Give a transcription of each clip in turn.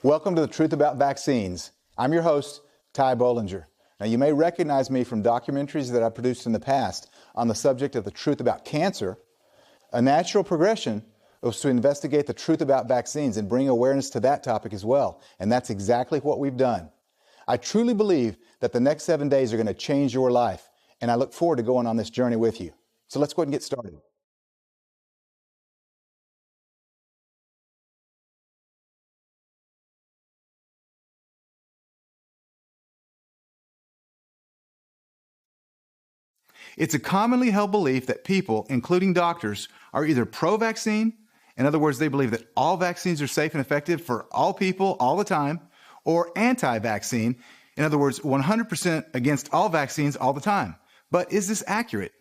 Welcome to The Truth About Vaccines. I'm your host, Ty Bollinger. Now, you may recognize me from documentaries that I produced in the past on the subject of the truth about cancer. A natural progression was to investigate the truth about vaccines and bring awareness to that topic as well. And that's exactly what we've done. I truly believe that the next 7 days are going to change your life, and I look forward to going on this journey with you. So let's go ahead and get started. It's a commonly held belief that people, including doctors, are either pro-vaccine, in other words, they believe that all vaccines are safe and effective for all people all the time, or anti-vaccine, in other words, 100% against all vaccines all the time. But is this accurate?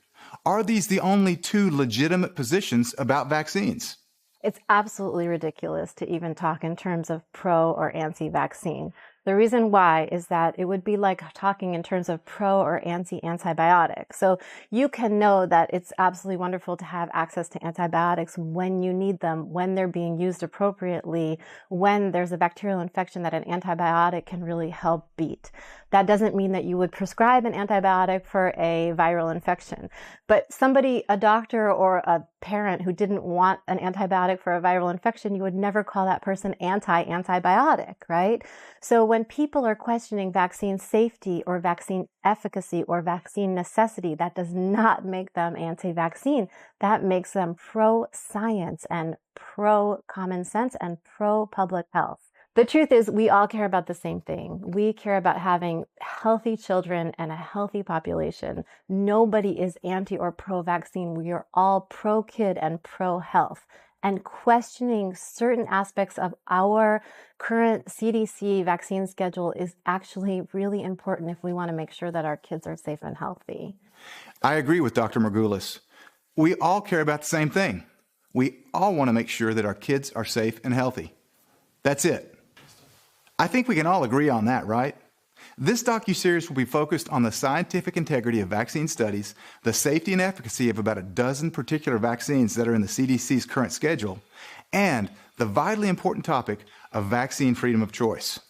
Are these the only two legitimate positions about vaccines? It's absolutely ridiculous to even talk in terms of pro or anti-vaccine. The reason why is that it would be like talking in terms of pro or anti-antibiotic. So you can know that it's absolutely wonderful to have access to antibiotics when you need them, when they're being used appropriately, when there's a bacterial infection that an antibiotic can really help beat. That doesn't mean that you would prescribe an antibiotic for a viral infection. But somebody, a doctor or a parent who didn't want an antibiotic for a viral infection, you would never call that person anti-antibiotic, right? So when people are questioning vaccine safety or vaccine efficacy or vaccine necessity, that does not make them anti-vaccine. That makes them pro-science and pro-common sense and pro-public health. The truth is, we all care about the same thing. We care about having healthy children and a healthy population. Nobody is anti or pro-vaccine. We are all pro-kid and pro-health. And questioning certain aspects of our current CDC vaccine schedule is actually really important if we want to make sure that our kids are safe and healthy. I agree with Dr. Margulis. We all care about the same thing. We all want to make sure that our kids are safe and healthy. That's it. I think we can all agree on that, right? This docuseries will be focused on the scientific integrity of vaccine studies, the safety and efficacy of about a dozen particular vaccines that are in the CDC's current schedule, and the vitally important topic of vaccine freedom of choice.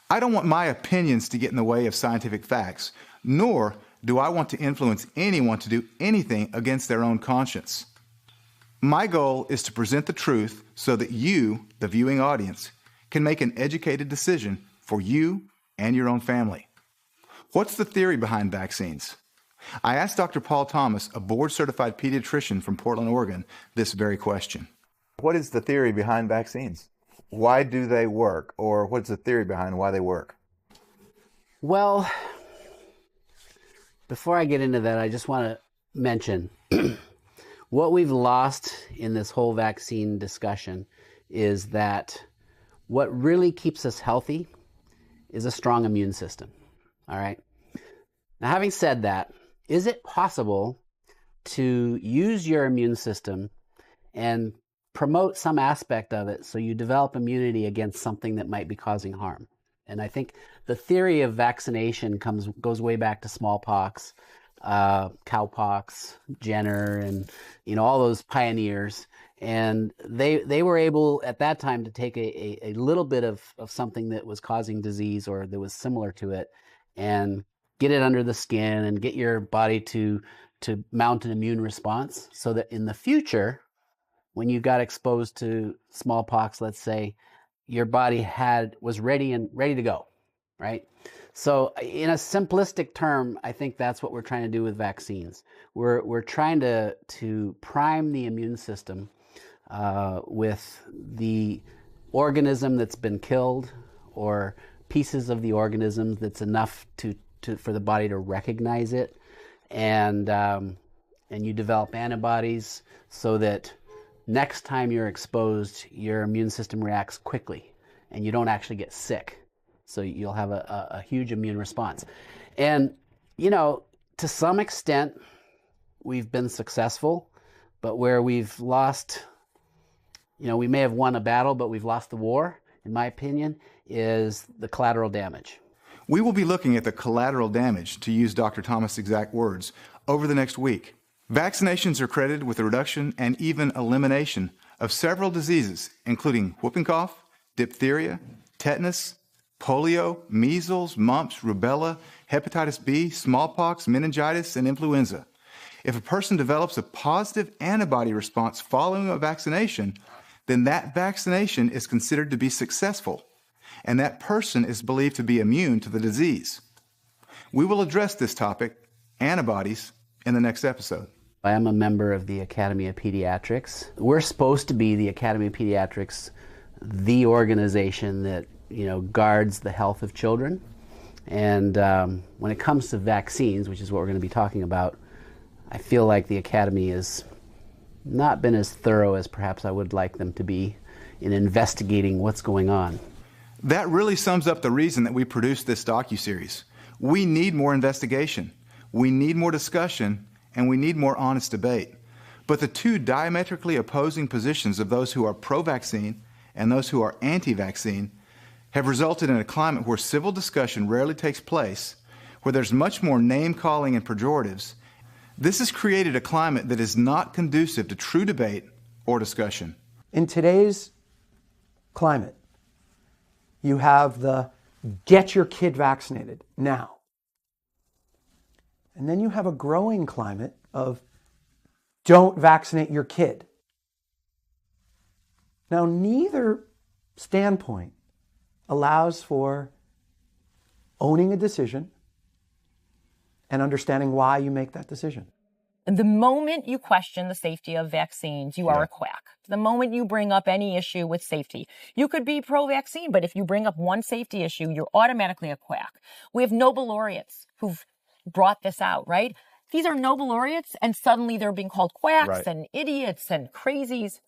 I don't want my opinions to get in the way of scientific facts, nor do I want to influence anyone to do anything against their own conscience. My goal is to present the truth so that you, the viewing audience, can make an educated decision for you and your own family. What's the theory behind vaccines? I asked Dr. Paul Thomas, a board-certified pediatrician from Portland, Oregon, this very question. What is the theory behind vaccines? Why do they work? Or what's the theory behind why they work? Well, before I get into that, I just want to mention what we've lost in this whole vaccine discussion is that what really keeps us healthy is a strong immune system, all right? Now, having said that, is it possible to use your immune system and promote some aspect of it so you develop immunity against something that might be causing harm? And I think the theory of vaccination goes way back to smallpox, cowpox, Jenner, and all those pioneers. And they were able at that time to take a little bit of something that was causing disease or that was similar to it and get it under the skin and get your body to mount an immune response so that in the future, when you got exposed to smallpox, let's say, your body was ready to go, right? So in a simplistic term, I think that's what we're trying to do with vaccines. We're trying to prime the immune system with the organism that's been killed or pieces of the organism that's enough for the body to recognize it, and you develop antibodies so that next time you're exposed, your immune system reacts quickly and you don't actually get sick. So you'll have a huge immune response. And, to some extent, we've been successful, but where we've lost, we may have won a battle, but we've lost the war, in my opinion, is the collateral damage. We will be looking at the collateral damage, to use Dr. Thomas' exact words, over the next week. Vaccinations are credited with the reduction and even elimination of several diseases, including whooping cough, diphtheria, tetanus, polio, measles, mumps, rubella, hepatitis B, smallpox, meningitis, and influenza. If a person develops a positive antibody response following a vaccination, then that vaccination is considered to be successful, and that person is believed to be immune to the disease. We will address this topic, antibodies, in the next episode. I am a member of the Academy of Pediatrics. We're supposed to be, the Academy of Pediatrics, the organization that guards the health of children. And when it comes to vaccines, which is what we're going to be talking about, I feel like the Academy has not been as thorough as perhaps I would like them to be in investigating what's going on. That really sums up the reason that we produced this docuseries. We need more investigation, we need more discussion, and we need more honest debate. But the two diametrically opposing positions of those who are pro-vaccine and those who are anti-vaccine have resulted in a climate where civil discussion rarely takes place, where there's much more name-calling and pejoratives. This has created a climate that is not conducive to true debate or discussion. In today's climate, you have the get your kid vaccinated now. And then you have a growing climate of don't vaccinate your kid. Now, neither standpoint allows for owning a decision and understanding why you make that decision. The moment you question the safety of vaccines, you are a quack. The moment you bring up any issue with safety, you could be pro-vaccine, but if you bring up one safety issue, you're automatically a quack. We have Nobel laureates who've brought this out, right? These are Nobel laureates, and suddenly they're being called quacks and idiots and crazies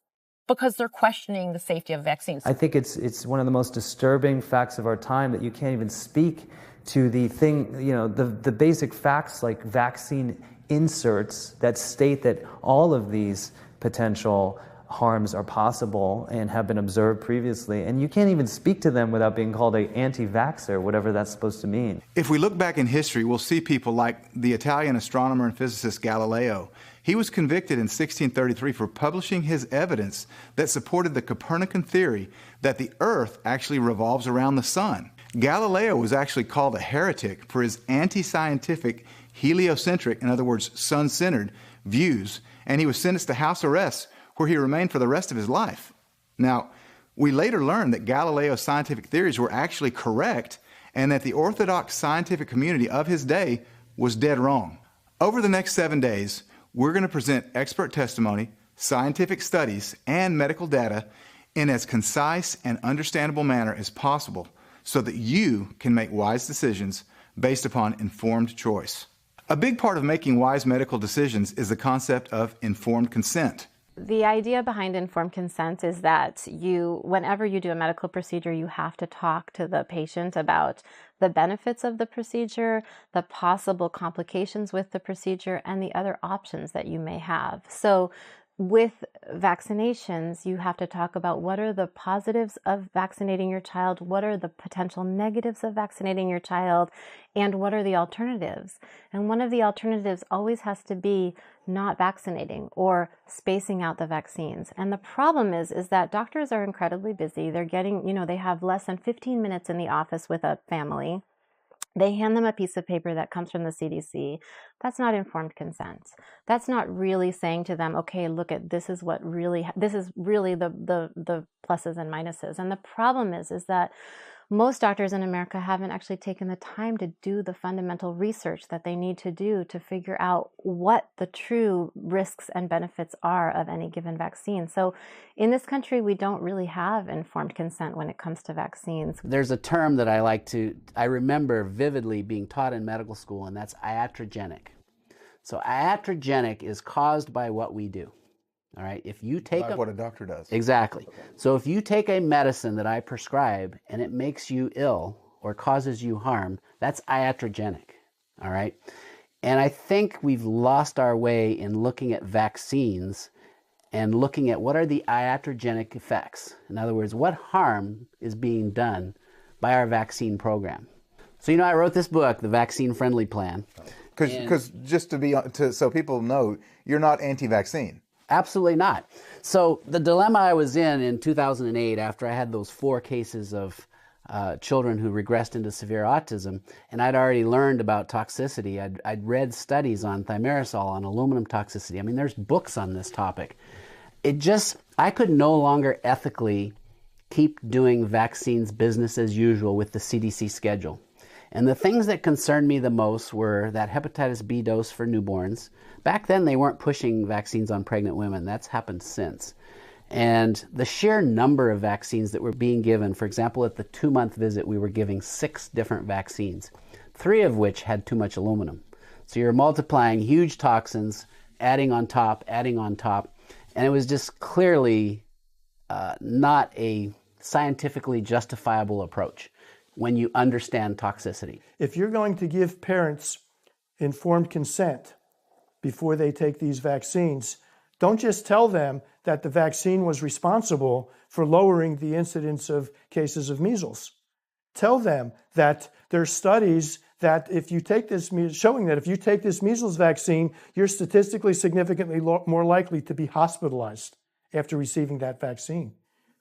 because they're questioning the safety of vaccines. I think it's one of the most disturbing facts of our time that you can't even speak to the thing, the basic facts like vaccine inserts that state that all of these potential harms are possible and have been observed previously, and you can't even speak to them without being called an anti-vaxxer, whatever that's supposed to mean. If we look back in history, we'll see people like the Italian astronomer and physicist Galileo. He was convicted in 1633 for publishing his evidence that supported the Copernican theory that the Earth actually revolves around the sun. Galileo was actually called a heretic for his anti-scientific, heliocentric, in other words, sun-centered, views, and he was sentenced to house arrest, where he remained for the rest of his life. Now, we later learned that Galileo's scientific theories were actually correct and that the orthodox scientific community of his day was dead wrong. Over the next 7 days, we're going to present expert testimony, scientific studies, and medical data in as concise and understandable manner as possible so that you can make wise decisions based upon informed choice. A big part of making wise medical decisions is the concept of informed consent. The idea behind informed consent is that whenever you do a medical procedure, you have to talk to the patient about the benefits of the procedure, the possible complications with the procedure, and the other options that you may have. So with vaccinations, you have to talk about what are the positives of vaccinating your child, what are the potential negatives of vaccinating your child, and what are the alternatives. And one of the alternatives always has to be not vaccinating or spacing out the vaccines. And the problem is that doctors are incredibly busy. They're getting, they have less than 15 minutes in the office with a family. They hand them a piece of paper that comes from the CDC. That's not informed consent. That's not really saying to them, okay, look at this is really the pluses and minuses. And the problem is that most doctors in America haven't actually taken the time to do the fundamental research that they need to do to figure out what the true risks and benefits are of any given vaccine. So in this country, we don't really have informed consent when it comes to vaccines. There's a term that I remember vividly being taught in medical school, and that's iatrogenic. So iatrogenic is caused by what we do. All right, if you take Like what a doctor does. Exactly. So if you take a medicine that I prescribe and it makes you ill or causes you harm, that's iatrogenic. All right. And I think we've lost our way in looking at vaccines and looking at what are the iatrogenic effects. In other words, what harm is being done by our vaccine program. So, I wrote this book, The Vaccine Friendly Plan. Because just so people know, you're not anti-vaccine. Absolutely not. So the dilemma I was in 2008 after I had those 4 cases of children who regressed into severe autism, and I'd already learned about toxicity. I'd read studies on thimerosal, on aluminum toxicity. I mean, there's books on this topic. I could no longer ethically keep doing vaccines business as usual with the CDC schedule. And the things that concerned me the most were that hepatitis B dose for newborns. Back then, they weren't pushing vaccines on pregnant women. That's happened since. And the sheer number of vaccines that were being given, for example, at the 2-month visit, we were giving 6 different vaccines, 3 of which had too much aluminum. So you're multiplying huge toxins, adding on top, and it was just clearly not a scientifically justifiable approach when you understand toxicity. If you're going to give parents informed consent before they take these vaccines, don't just tell them that the vaccine was responsible for lowering the incidence of cases of measles. Tell them that there's studies that if you take this, showing that if you take this measles vaccine, you're statistically significantly more likely to be hospitalized after receiving that vaccine.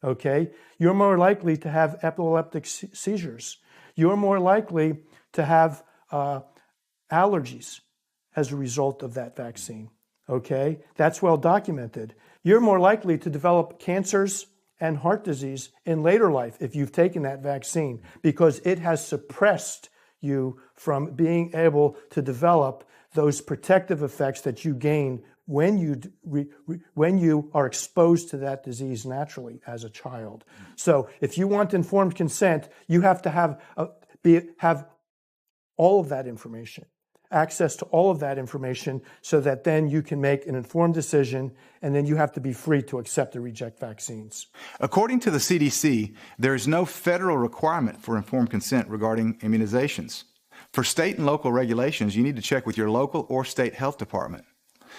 Okay? You're more likely to have epileptic seizures. You're more likely to have allergies as a result of that vaccine. Okay? That's well documented. You're more likely to develop cancers and heart disease in later life if you've taken that vaccine, because it has suppressed you from being able to develop those protective effects that you gain when you are exposed to that disease naturally as a child. So if you want informed consent, you have to have all of that information, access to all of that information, so that then you can make an informed decision, and then you have to be free to accept or reject vaccines. According to the CDC, there is no federal requirement for informed consent regarding immunizations. For state and local regulations, you need to check with your local or state health department.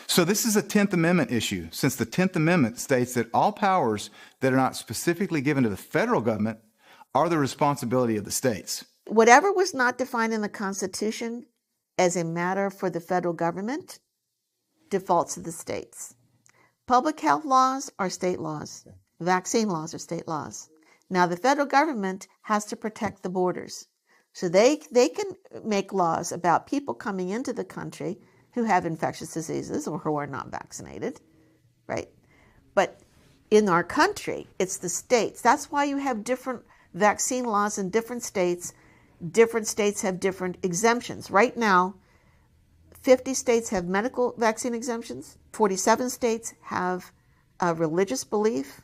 So this is a 10th Amendment issue, since the 10th Amendment states that all powers that are not specifically given to the federal government are the responsibility of the states. Whatever was not defined in the Constitution as a matter for the federal government defaults to the states. Public health laws are state laws. Vaccine laws are state laws. Now, the federal government has to protect the borders. So they can make laws about people coming into the country who have infectious diseases or who are not vaccinated, right? But in our country, it's the states. That's why you have different vaccine laws in different states. Different states have different exemptions. Right now, 50 states have medical vaccine exemptions. 47 states have religious belief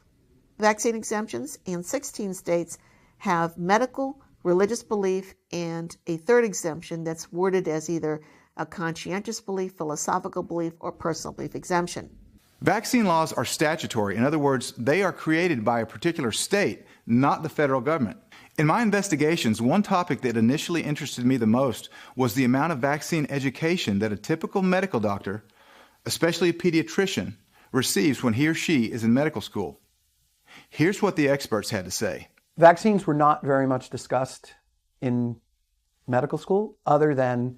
vaccine exemptions, and 16 states have medical, religious belief, and a third exemption that's worded as either a conscientious belief, philosophical belief, or personal belief exemption. Vaccine laws are statutory. In other words, they are created by a particular state, not the federal government. In my investigations, one topic that initially interested me the most was the amount of vaccine education that a typical medical doctor, especially a pediatrician, receives when he or she is in medical school. Here's what the experts had to say. Vaccines were not very much discussed in medical school, other than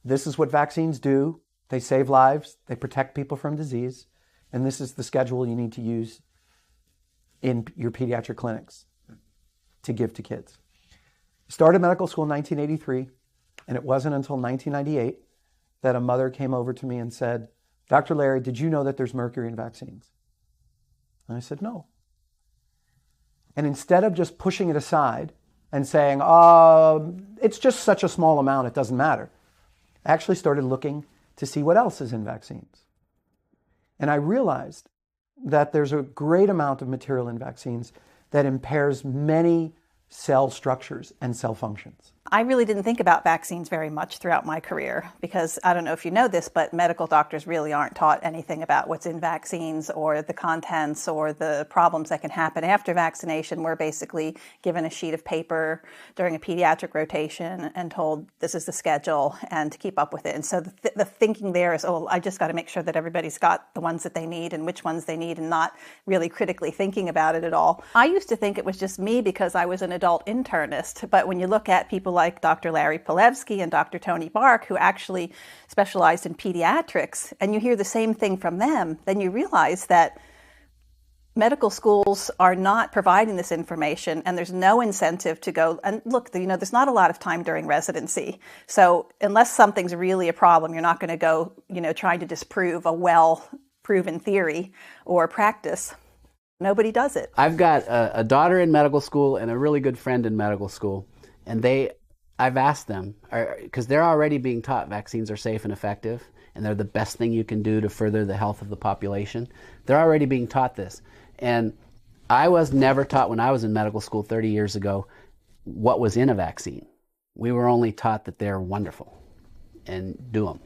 this is what vaccines do. They save lives, they protect people from disease, and this is the schedule you need to use in your pediatric clinics to give to kids. Started medical school in 1983, and it wasn't until 1998 that a mother came over to me and said, "Dr. Larry, did you know that there's mercury in vaccines?" And I said, "No." And instead of just pushing it aside and saying, it's just such a small amount, it doesn't matter, I actually started looking to see what else is in vaccines. And I realized that there's a great amount of material in vaccines that impairs many cell structures and cell functions. I really didn't think about vaccines very much throughout my career because I don't know if you know this, but medical doctors really aren't taught anything about what's in vaccines or the contents or the problems that can happen after vaccination. We're basically given a sheet of paper during a pediatric rotation and told this is the schedule and to keep up with it. And so the thinking there is, I just got to make sure that everybody's got the ones that they need and which ones they need, and not really critically thinking about it at all. I used to think it was just me because I was an adult internist, but when you look at people like Dr. Larry Pilevsky and Dr. Tony Bark, who actually specialized in pediatrics, and you hear the same thing from them, then you realize that medical schools are not providing this information, and there's no incentive to go and look, there's not a lot of time during residency. So unless something's really a problem, you're not going to go, trying to disprove a well-proven theory or practice. Nobody does it. I've got a daughter in medical school and a really good friend in medical school, and I've asked them, because they're already being taught vaccines are safe and effective, and they're the best thing you can do to further the health of the population. They're already being taught this. And I was never taught when I was in medical school 30 years ago what was in a vaccine. We were only taught that they're wonderful and do them.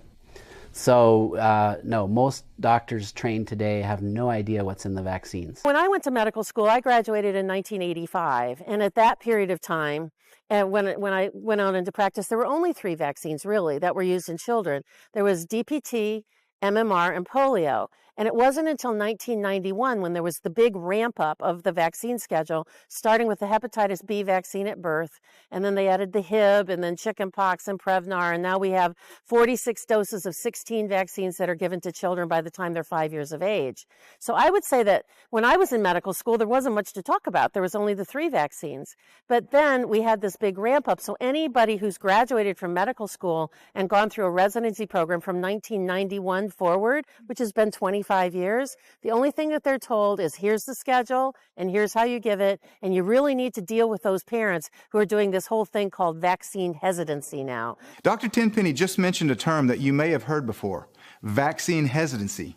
So, no, most doctors trained today have no idea what's in the vaccines. When I went to medical school, I graduated in 1985. And at that period of time, and when I went on into practice, there were only 3 vaccines, really, that were used in children. There was DPT, MMR, and polio. And it wasn't until 1991 when there was the big ramp up of the vaccine schedule, starting with the hepatitis B vaccine at birth, and then they added the Hib, and then chickenpox and Prevnar, and now we have 46 doses of 16 vaccines that are given to children by the time they're 5 years of age. So I would say that when I was in medical school, there wasn't much to talk about. There was only the 3 vaccines. But then we had this big ramp up. So anybody who's graduated from medical school and gone through a residency program from 1991 forward, which has been 25 years, the only thing that they're told is here's the schedule and here's how you give it, and you really need to deal with those parents who are doing this whole thing called vaccine hesitancy now. Dr. Tenpenny just mentioned a term that you may have heard before, vaccine hesitancy.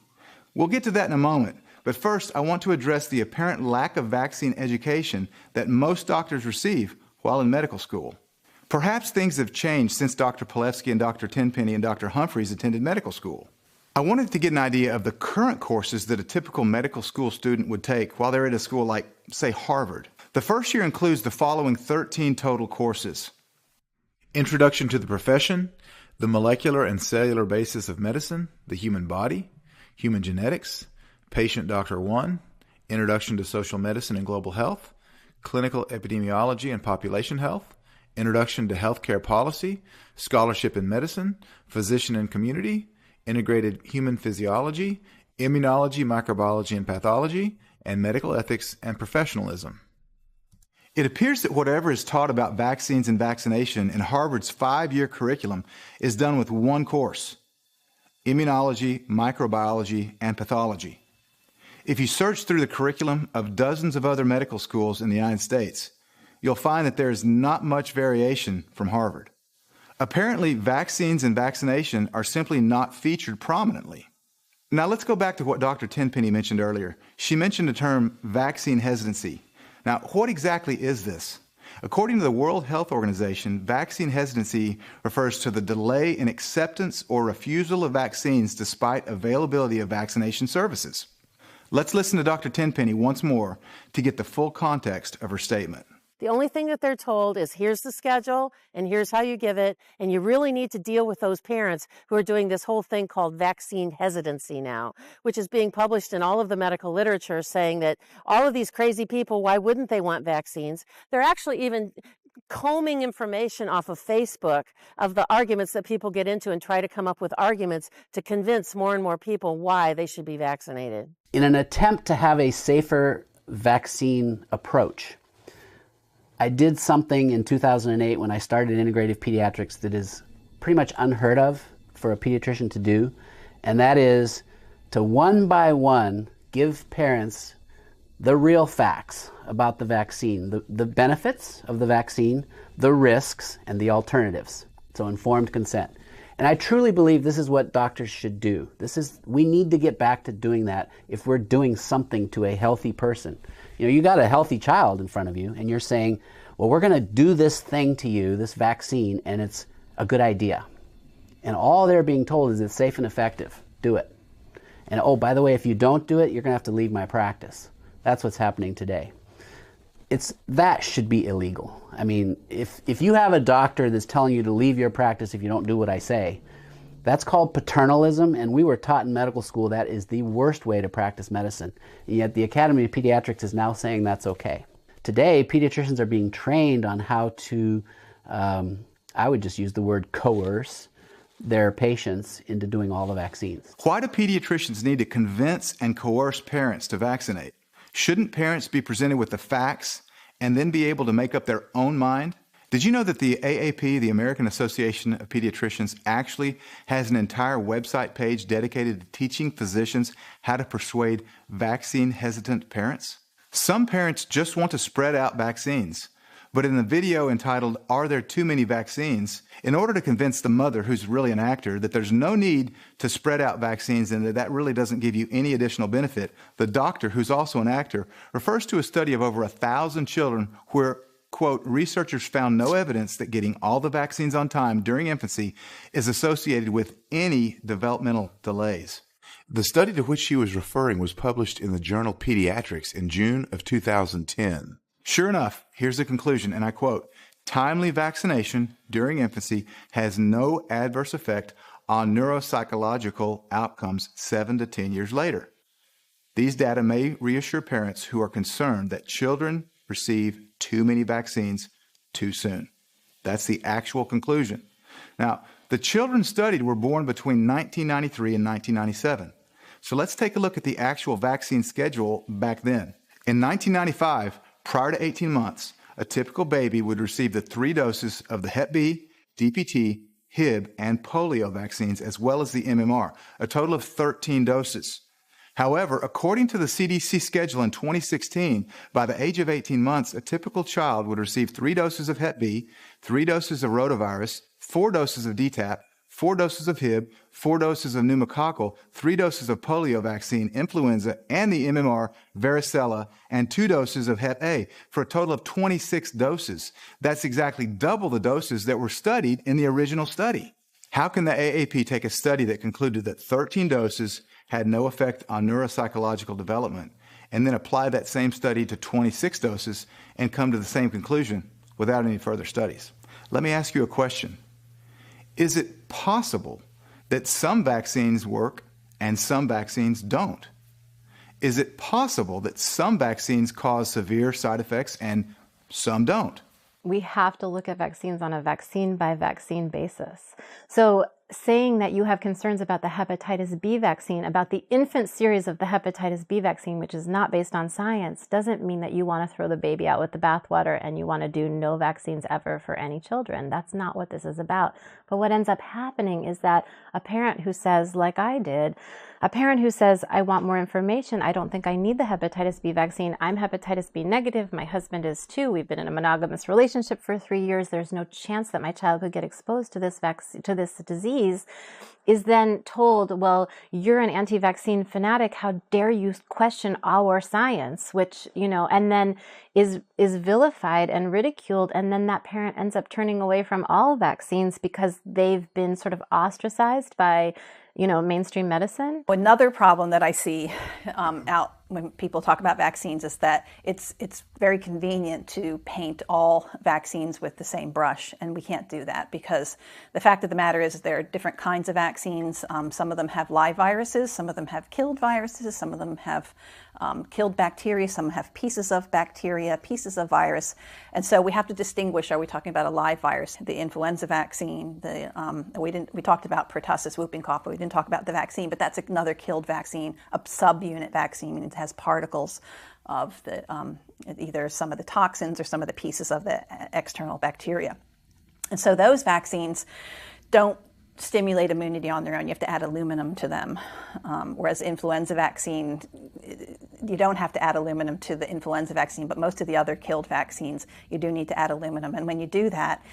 We'll get to that in a moment, but first I want to address the apparent lack of vaccine education that most doctors receive while in medical school. Perhaps things have changed since Dr. Palevsky and Dr. Tenpenny and Dr. Humphreys attended medical school. I wanted to get an idea of the current courses that a typical medical school student would take while they're at a school like, say, Harvard. The first year includes the following 13 total courses. Introduction to the Profession, the Molecular and Cellular Basis of Medicine, the Human Body, Human Genetics, Patient Doctor 1, Introduction to Social Medicine and Global Health, Clinical Epidemiology and Population Health, Introduction to Healthcare Policy, Scholarship in Medicine, Physician and Community, Integrated Human Physiology, Immunology, Microbiology and Pathology, and Medical Ethics and Professionalism. It appears that whatever is taught about vaccines and vaccination in Harvard's 5-year curriculum is done with one course, Immunology, Microbiology, and Pathology. If you search through the curriculum of dozens of other medical schools in the United States, you'll find that there is not much variation from Harvard. Apparently, vaccines and vaccination are simply not featured prominently. Now let's go back to what Dr. Tenpenny mentioned earlier. She mentioned the term vaccine hesitancy. Now, what exactly is this? According to the World Health Organization, vaccine hesitancy refers to the delay in acceptance or refusal of vaccines despite availability of vaccination services. Let's listen to Dr. Tenpenny once more to get the full context of her statement. The only thing that they're told is here's the schedule and here's how you give it, and you really need to deal with those parents who are doing this whole thing called vaccine hesitancy now, which is being published in all of the medical literature saying that all of these crazy people, why wouldn't they want vaccines? They're actually even combing information off of Facebook of the arguments that people get into and try to come up with arguments to convince more and more people why they should be vaccinated. In an attempt to have a safer vaccine approach, I did something in 2008 when I started integrative pediatrics that is pretty much unheard of for a pediatrician to do, and that is to one by one give parents the real facts about the vaccine, the benefits of the vaccine, the risks, and the alternatives. So informed consent. And I truly believe this is what doctors should do. We need to get back to doing that if we're doing something to a healthy person. You know, you got a healthy child in front of you and you're saying, well, we're going to do this thing to you, this vaccine, and it's a good idea. And all they're being told is it's safe and effective. Do it. And oh, by the way, if you don't do it, you're going to have to leave my practice. That's what's happening today. That should be illegal. I mean, if you have a doctor that's telling you to leave your practice if you don't do what I say, that's called paternalism, and we were taught in medical school that is the worst way to practice medicine. And yet the Academy of Pediatrics is now saying that's okay. Today, pediatricians are being trained on how to, I would just use the word coerce, their patients into doing all the vaccines. Why do pediatricians need to convince and coerce parents to vaccinate? Shouldn't parents be presented with the facts and then be able to make up their own mind? Did you know that the AAP, the American Association of Pediatricians, actually has an entire website page dedicated to teaching physicians how to persuade vaccine-hesitant parents? Some parents just want to spread out vaccines. But in the video entitled, "Are There Too Many Vaccines?", in order to convince the mother, who's really an actor, that there's no need to spread out vaccines and that really doesn't give you any additional benefit, the doctor, who's also an actor, refers to a study of over 1,000 children where, quote, researchers found no evidence that getting all the vaccines on time during infancy is associated with any developmental delays. The study to which she was referring was published in the journal Pediatrics in June of 2010. Sure enough, here's the conclusion, and I quote, "Timely vaccination during infancy has no adverse effect on neuropsychological outcomes 7 to 10 years later. These data may reassure parents who are concerned that children receive too many vaccines too soon." That's the actual conclusion. Now, the children studied were born between 1993 and 1997. So let's take a look at the actual vaccine schedule back then. In 1995, prior to 18 months, a typical baby would receive the 3 doses of the Hep B, DPT, Hib, and polio vaccines, as well as the MMR, a total of 13 doses. However, according to the CDC schedule in 2016, by the age of 18 months, a typical child would receive 3 doses of Hep B, 3 doses of rotavirus, 4 doses of DTaP, 4 doses of Hib, 4 doses of pneumococcal, 3 doses of polio vaccine, influenza, and the MMR, varicella, and 2 doses of Hep A, for a total of 26 doses. That's exactly double the doses that were studied in the original study. How can the AAP take a study that concluded that 13 doses had no effect on neuropsychological development, and then apply that same study to 26 doses and come to the same conclusion without any further studies? Let me ask you a question. Is it possible that some vaccines work and some vaccines don't? Is it possible that some vaccines cause severe side effects and some don't? We have to look at vaccines on a vaccine by vaccine basis. So saying that you have concerns about the hepatitis B vaccine, about the infant series of the hepatitis B vaccine, which is not based on science, doesn't mean that you want to throw the baby out with the bathwater and you want to do no vaccines ever for any children. That's not what this is about. But what ends up happening is that a parent who says, like I did, a parent who says, I want more information, I don't think I need the hepatitis B vaccine, I'm hepatitis B negative, my husband is too, we've been in a monogamous relationship for 3 years, there's no chance that my child could get exposed to this disease, is then told, well, you're an anti-vaccine fanatic, how dare you question our science, which, and then is vilified and ridiculed, and then that parent ends up turning away from all vaccines because they've been sort of ostracized by mainstream medicine. Another problem that I see out when people talk about vaccines is that it's very convenient to paint all vaccines with the same brush, and we can't do that because the fact of the matter is there are different kinds of vaccines. Some of them have live viruses, some of them have killed viruses, some of them have killed bacteria, some have pieces of bacteria, pieces of virus, and so we have to distinguish: are we talking about a live virus, the influenza vaccine? We talked about pertussis, whooping cough, but we didn't talk about the vaccine. But that's another killed vaccine, a subunit vaccine, meaning it has particles of the either some of the toxins or some of the pieces of the external bacteria, and so those vaccines don't stimulate immunity on their own. You have to add aluminum to them, whereas influenza vaccine, you don't have to add aluminum to the influenza vaccine, but most of the other killed vaccines, you do need to add aluminum. And when you do that,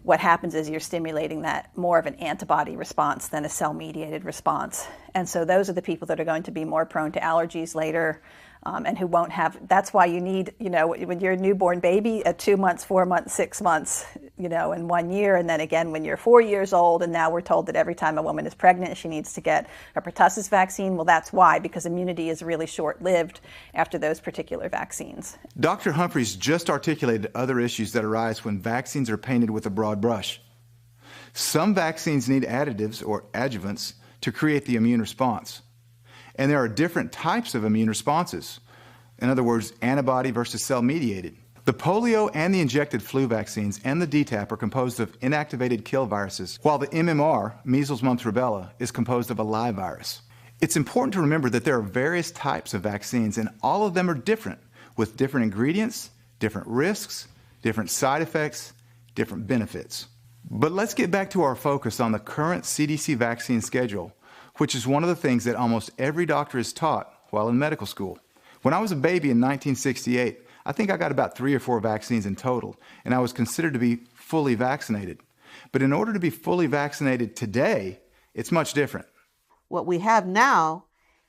what happens is you're stimulating that more of an antibody response than a cell-mediated response. And so those are the people that are going to be more prone to allergies later, and who won't have. That's why you need, when you're a newborn baby at 2 months, 4 months, 6 months, in 1 year, and then again when you're 4 years old, and now we're told that every time a woman is pregnant, she needs to get a pertussis vaccine. Well, that's why, because immunity is really short-lived after those particular vaccines. Dr. Humphreys just articulated other issues that arise when vaccines are painted with a broad brush. Some vaccines need additives or adjuvants to create the immune response. And there are different types of immune responses. In other words, antibody versus cell-mediated. The polio and the injected flu vaccines and the DTaP are composed of inactivated kill viruses, while the MMR, measles, mumps, rubella, is composed of a live virus. It's important to remember that there are various types of vaccines, and all of them are different, with different ingredients, different risks, different side effects, different benefits. But let's get back to our focus on the current CDC vaccine schedule, which is one of the things that almost every doctor is taught while in medical school. When I was a baby in 1968, I think I got about 3 or 4 vaccines in total, and I was considered to be fully vaccinated. But in order to be fully vaccinated today, it's much different. What we have now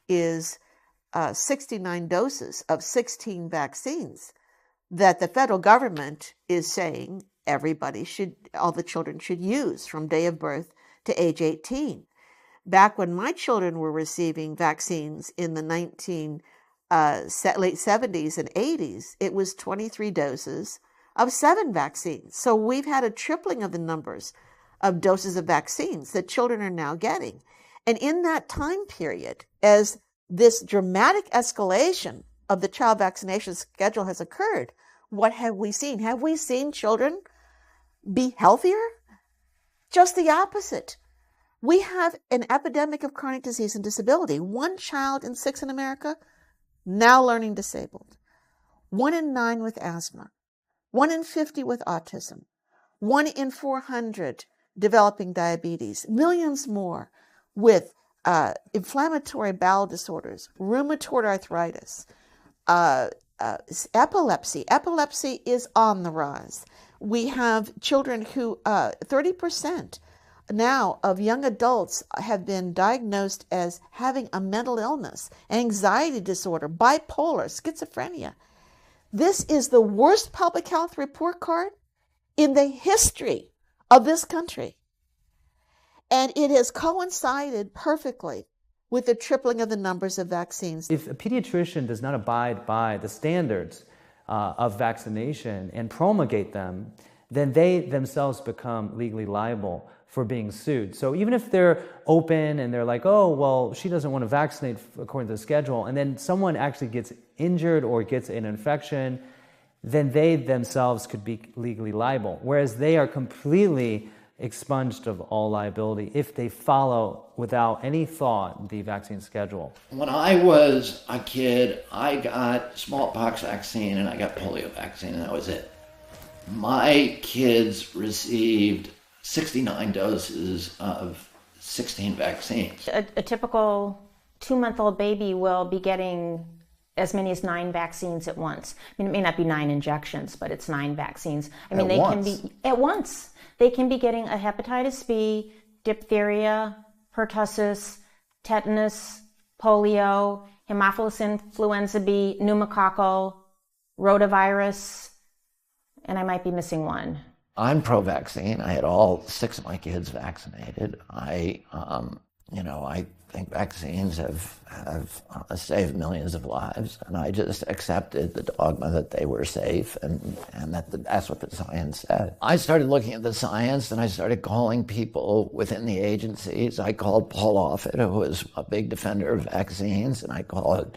is 69 doses of 16 vaccines that the federal government is saying all the children should use from day of birth to age 18. Back when my children were receiving vaccines in the late 70s and 80s, it was 23 doses of 7 vaccines. So we've had a tripling of the numbers of doses of vaccines that children are now getting. And in that time period, as this dramatic escalation of the child vaccination schedule has occurred, what have we seen? Have we seen children be healthier? Just the opposite. We have an epidemic of chronic disease and disability. 1 child in 6 in America now learning disabled. 1 in 9 with asthma. 1 in 50 with autism. 1 in 400 developing diabetes. Millions more with inflammatory bowel disorders, rheumatoid arthritis, epilepsy. Epilepsy is on the rise. We have children who, 30% now of young adults have been diagnosed as having a mental illness, anxiety disorder, bipolar, schizophrenia. This is the worst public health report card in the history of this country. And it has coincided perfectly with the tripling of the numbers of vaccines. If a pediatrician does not abide by the standards of vaccination and promulgate them, then they themselves become legally liable for being sued. So even if they're open and they're like, oh, well, she doesn't want to vaccinate according to the schedule, and then someone actually gets injured or gets an infection, then they themselves could be legally liable. Whereas they are completely expunged of all liability if they follow without any thought the vaccine schedule. When I was a kid, I got smallpox vaccine and I got polio vaccine, and that was it. My kids received 69 doses of 16 vaccines. A typical 2-month-old baby will be getting as many as 9 vaccines at once. I mean, it may not be 9 injections, but it's 9 vaccines. I mean, they can be at once. They can be getting a hepatitis B, diphtheria, pertussis, tetanus, polio, Haemophilus influenza B, pneumococcal, rotavirus, and I might be missing one. I'm pro-vaccine. I had all 6 of my kids vaccinated. I think vaccines have saved millions of lives, and I just accepted the dogma that they were safe, and that's what the science said. I started looking at the science, and I started calling people within the agencies. I called Paul Offit, who was a big defender of vaccines, and I called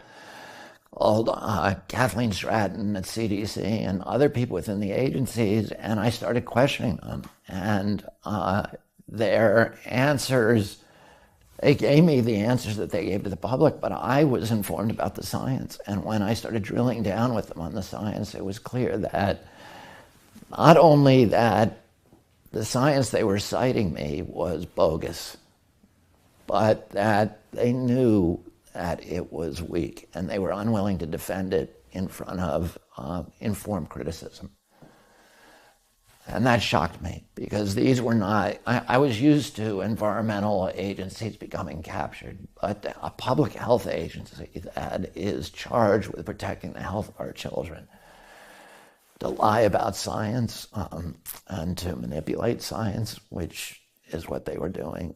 Kathleen Stratton at CDC and other people within the agencies, and I started questioning them. And their answers, they gave me the answers that they gave to the public, but I was informed about the science. And when I started drilling down with them on the science, it was clear that not only that the science they were citing me was bogus, but that they knew that it was weak, and they were unwilling to defend it in front of informed criticism. And that shocked me, because these were not, I was used to environmental agencies becoming captured, but a public health agency that is charged with protecting the health of our children, to lie about science and to manipulate science, which is what they were doing,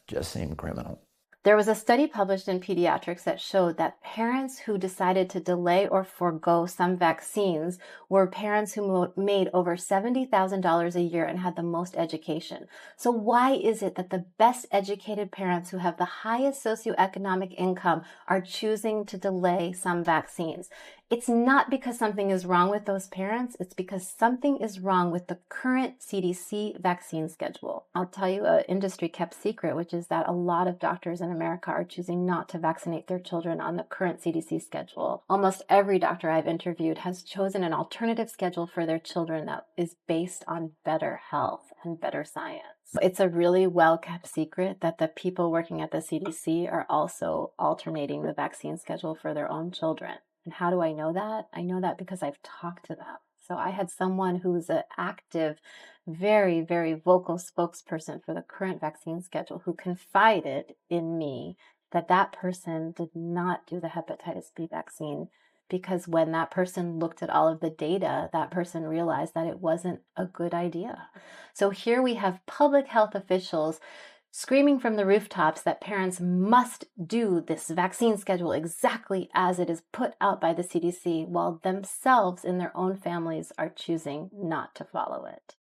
just seemed criminal. There was a study published in Pediatrics that showed that parents who decided to delay or forego some vaccines were parents who made over $70,000 a year and had the most education. So why is it that the best educated parents who have the highest socioeconomic income are choosing to delay some vaccines? It's not because something is wrong with those parents. It's because something is wrong with the current CDC vaccine schedule. I'll tell you an industry kept secret, which is that a lot of doctors in America are choosing not to vaccinate their children on the current CDC schedule. Almost every doctor I've interviewed has chosen an alternative schedule for their children that is based on better health and better science. It's a really well-kept secret that the people working at the CDC are also alternating the vaccine schedule for their own children. And how do I know that? I know that because I've talked to them. So I had someone who's an active, very, very vocal spokesperson for the current vaccine schedule who confided in me that that person did not do the hepatitis B vaccine because when that person looked at all of the data, that person realized that it wasn't a good idea. So here we have public health officials screaming from the rooftops that parents must do this vaccine schedule exactly as it is put out by the CDC, while themselves in their own families are choosing not to follow it.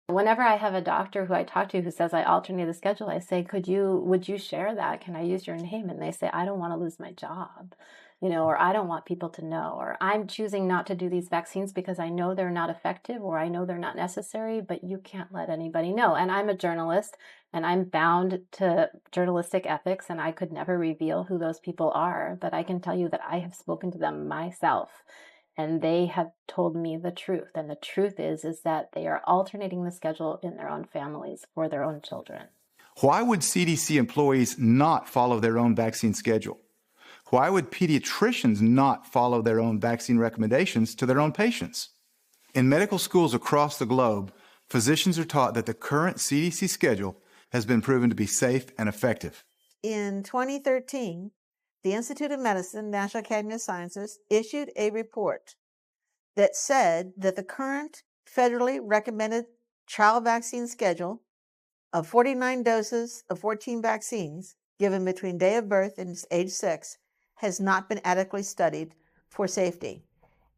Whenever I have a doctor who I talk to who says I alternate the schedule, I say, would you share that? Can I use your name? And they say, I don't want to lose my job, or I don't want people to know, or I'm choosing not to do these vaccines because I know they're not effective or I know they're not necessary, but you can't let anybody know. And I'm a journalist and I'm bound to journalistic ethics and I could never reveal who those people are, but I can tell you that I have spoken to them myself. And they have told me the truth. And the truth is that they are alternating the schedule in their own families for their own children. Why would CDC employees not follow their own vaccine schedule? Why would pediatricians not follow their own vaccine recommendations to their own patients? In medical schools across the globe, physicians are taught that the current CDC schedule has been proven to be safe and effective. In 2013, the Institute of Medicine, National Academy of Sciences, issued a report that said that the current federally recommended child vaccine schedule of 49 doses of 14 vaccines given between day of birth and age 6 has not been adequately studied for safety.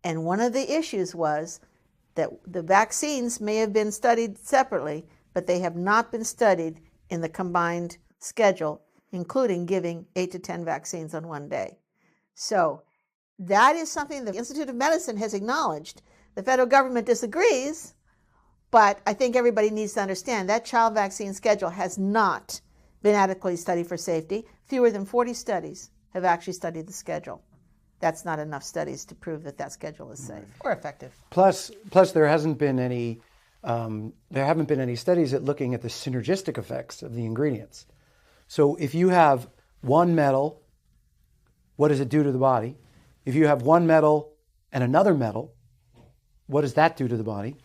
And one of the issues was that the vaccines may have been studied separately, but they have not been studied in the combined schedule, including giving 8 to 10 vaccines on one day. So that is something the Institute of Medicine has acknowledged. The federal government disagrees, but I think everybody needs to understand that child vaccine schedule has not been adequately studied for safety. Fewer than 40 studies have actually studied the schedule. That's not enough studies to prove that that schedule is safe or effective. Plus there haven't been any studies at looking at the synergistic effects of the ingredients. So if you have one metal, what does it do to the body? If you have one metal and another metal, what does that do to the body?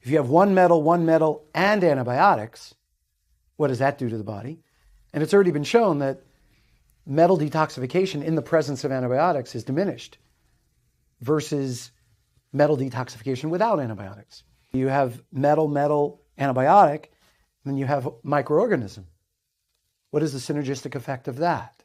If you have one metal and antibiotics, what does that do to the body? And it's already been shown that metal detoxification in the presence of antibiotics is diminished versus metal detoxification without antibiotics. You have metal, antibiotic, and then you have microorganism. What is the synergistic effect of that?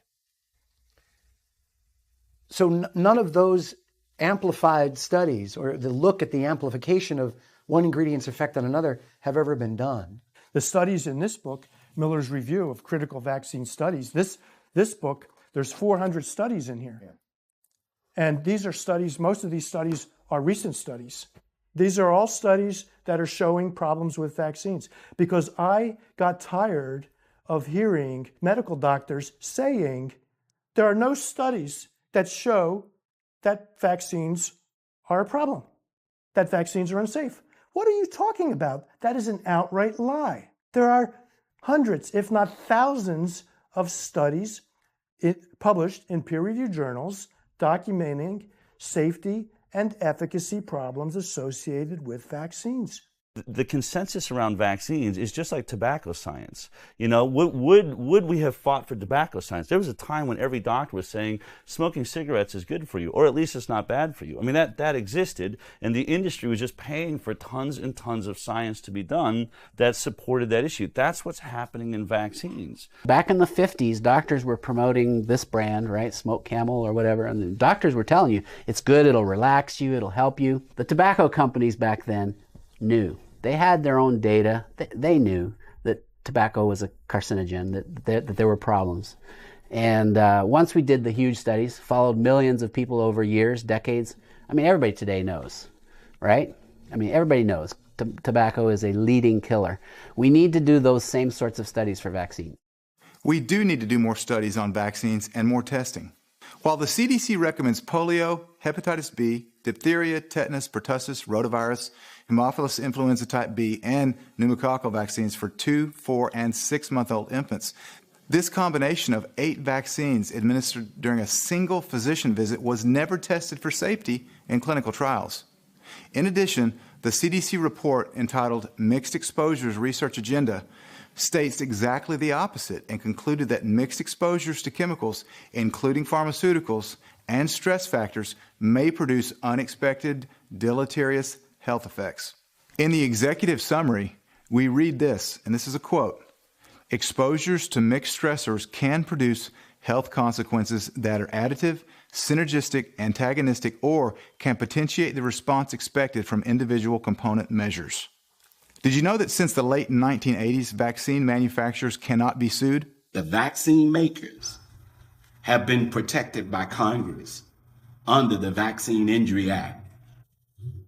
So none of those amplified studies or the look at the amplification of one ingredient's effect on another have ever been done. The studies in this book, Miller's Review of Critical Vaccine Studies, this book, there's 400 studies in here. Yeah. And these are studies, most of these studies are recent studies. These are all studies that are showing problems with vaccines because I got tired of hearing medical doctors saying there are no studies that show that vaccines are a problem, that vaccines are unsafe. What are you talking about? That is an outright lie. There are hundreds, if not thousands, of studies published in peer-reviewed journals documenting safety and efficacy problems associated with vaccines. The consensus around vaccines is just like tobacco science. Would we have fought for tobacco science? There was a time when every doctor was saying smoking cigarettes is good for you, or at least it's not bad for you. I mean, that existed, and the industry was just paying for tons and tons of science to be done that supported that issue. That's what's happening in vaccines. Back in the 50s, doctors were promoting this brand, right? Smoke Camel or whatever, and the doctors were telling you it's good, it'll relax you, it'll help you. The tobacco companies back then knew. They had their own data. They knew that tobacco was a carcinogen, that there were problems. And once we did the huge studies, followed millions of people over years, decades, I mean, everybody today knows, right? I mean, everybody knows tobacco is a leading killer. We need to do those same sorts of studies for vaccines. We do need to do more studies on vaccines and more testing. While the CDC recommends polio, hepatitis B, diphtheria, tetanus, pertussis, rotavirus, Haemophilus influenza type B, and pneumococcal vaccines for 2, 4, and 6-month-old infants, this combination of 8 vaccines administered during a single physician visit was never tested for safety in clinical trials. In addition, the CDC report entitled Mixed Exposures Research Agenda states exactly the opposite and concluded that mixed exposures to chemicals, including pharmaceuticals and stress factors, may produce unexpected deleterious health effects. In the executive summary, we read this, and this is a quote: "Exposures to mixed stressors can produce health consequences that are additive, synergistic, antagonistic, or can potentiate the response expected from individual component measures." Did you know that since the late 1980s, vaccine manufacturers cannot be sued? The vaccine makers have been protected by Congress under the Vaccine Injury Act.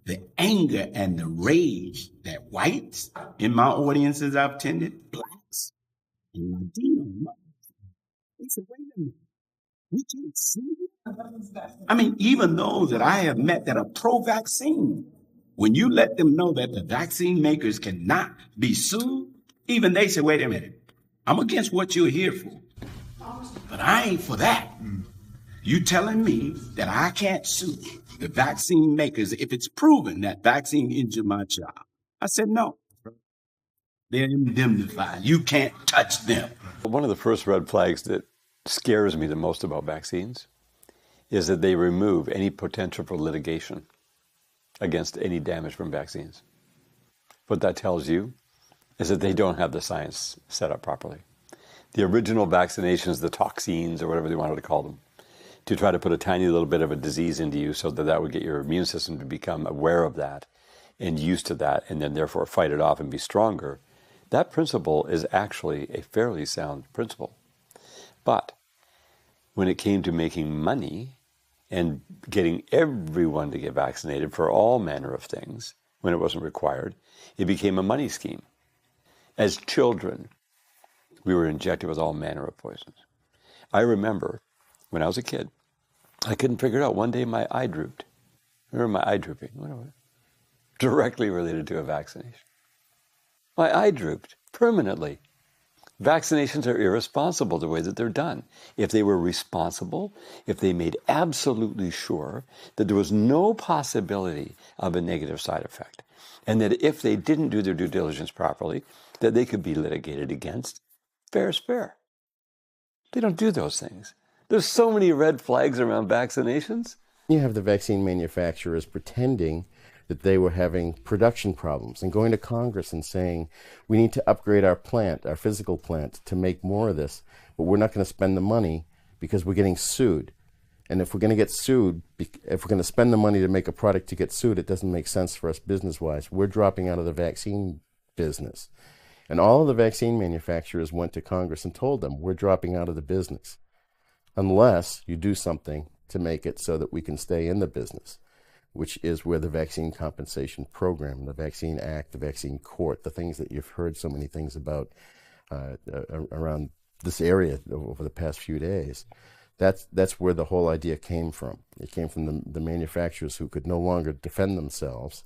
The anger and the rage that whites in my audiences I've attended, blacks and Latino mothers, they said, wait a minute, we can't sue you? I mean, even those that I have met that are pro-vaccine, when you let them know that the vaccine makers cannot be sued, even they say, wait a minute, I'm against what you're here for, but I ain't for that. You telling me that I can't sue the vaccine makers if it's proven that vaccine injured my child? I said, no. They're indemnified. You can't touch them. One of the first red flags that scares me the most about vaccines is that they remove any potential for litigation against any damage from vaccines. What that tells you is that they don't have the science set up properly. The original vaccinations, the toxins or whatever they wanted to call them, to try to put a tiny little bit of a disease into you so that that would get your immune system to become aware of that and used to that and then therefore fight it off and be stronger. That principle is actually a fairly sound principle. But when it came to making money and getting everyone to get vaccinated for all manner of things, when it wasn't required, it became a money scheme. As children, we were injected with all manner of poisons. I remember when I was a kid, I couldn't figure it out. One day my eye drooped. Remember my eye drooping? Whatever. Directly related to a vaccination. My eye drooped permanently. Vaccinations are irresponsible the way that they're done. If they were responsible, if they made absolutely sure that there was no possibility of a negative side effect, and that if they didn't do their due diligence properly, that they could be litigated against, fair is fair. They don't do those things. There's so many red flags around vaccinations. You have the vaccine manufacturers pretending that they were having production problems and going to Congress and saying, we need to upgrade our plant, our physical plant, to make more of this, but we're not going to spend the money because we're getting sued. And if we're going to get sued, if we're going to spend the money to make a product to get sued, it doesn't make sense for us business-wise. We're dropping out of the vaccine business. And all of the vaccine manufacturers went to Congress and told them, we're dropping out of the business unless you do something to make it so that we can stay in the business, which is where the Vaccine Compensation Program, the Vaccine Act, the Vaccine Court, the things that you've heard so many things about around this area over the past few days. That's where the whole idea came from. It came from the manufacturers who could no longer defend themselves,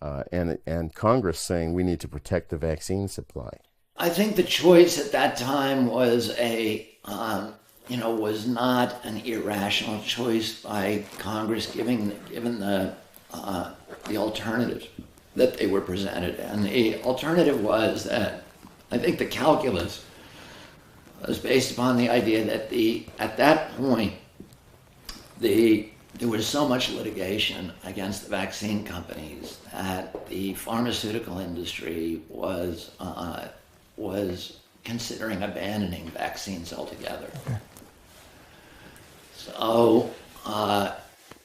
and Congress saying we need to protect the vaccine supply. I think the choice at that time was was not an irrational choice by Congress, given the alternatives that they were presented. And the alternative was that I think the calculus was based upon the idea that at that point there was so much litigation against the vaccine companies that the pharmaceutical industry was considering abandoning vaccines altogether. So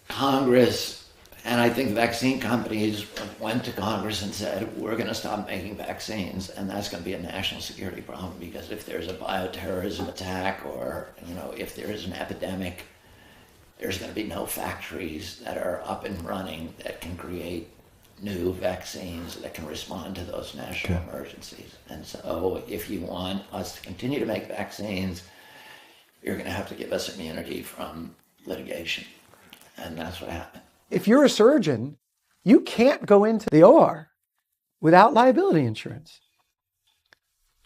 Congress And I think vaccine companies went to Congress and said, we're going to stop making vaccines, and that's going to be a national security problem, because if there's a bioterrorism attack or, if there is an epidemic, there's going to be no factories that are up and running that can create new vaccines that can respond to those national emergencies. And so if you want us to continue to make vaccines, you're going to have to give us immunity from litigation. And that's what happened. If you're a surgeon, you can't go into the OR without liability insurance.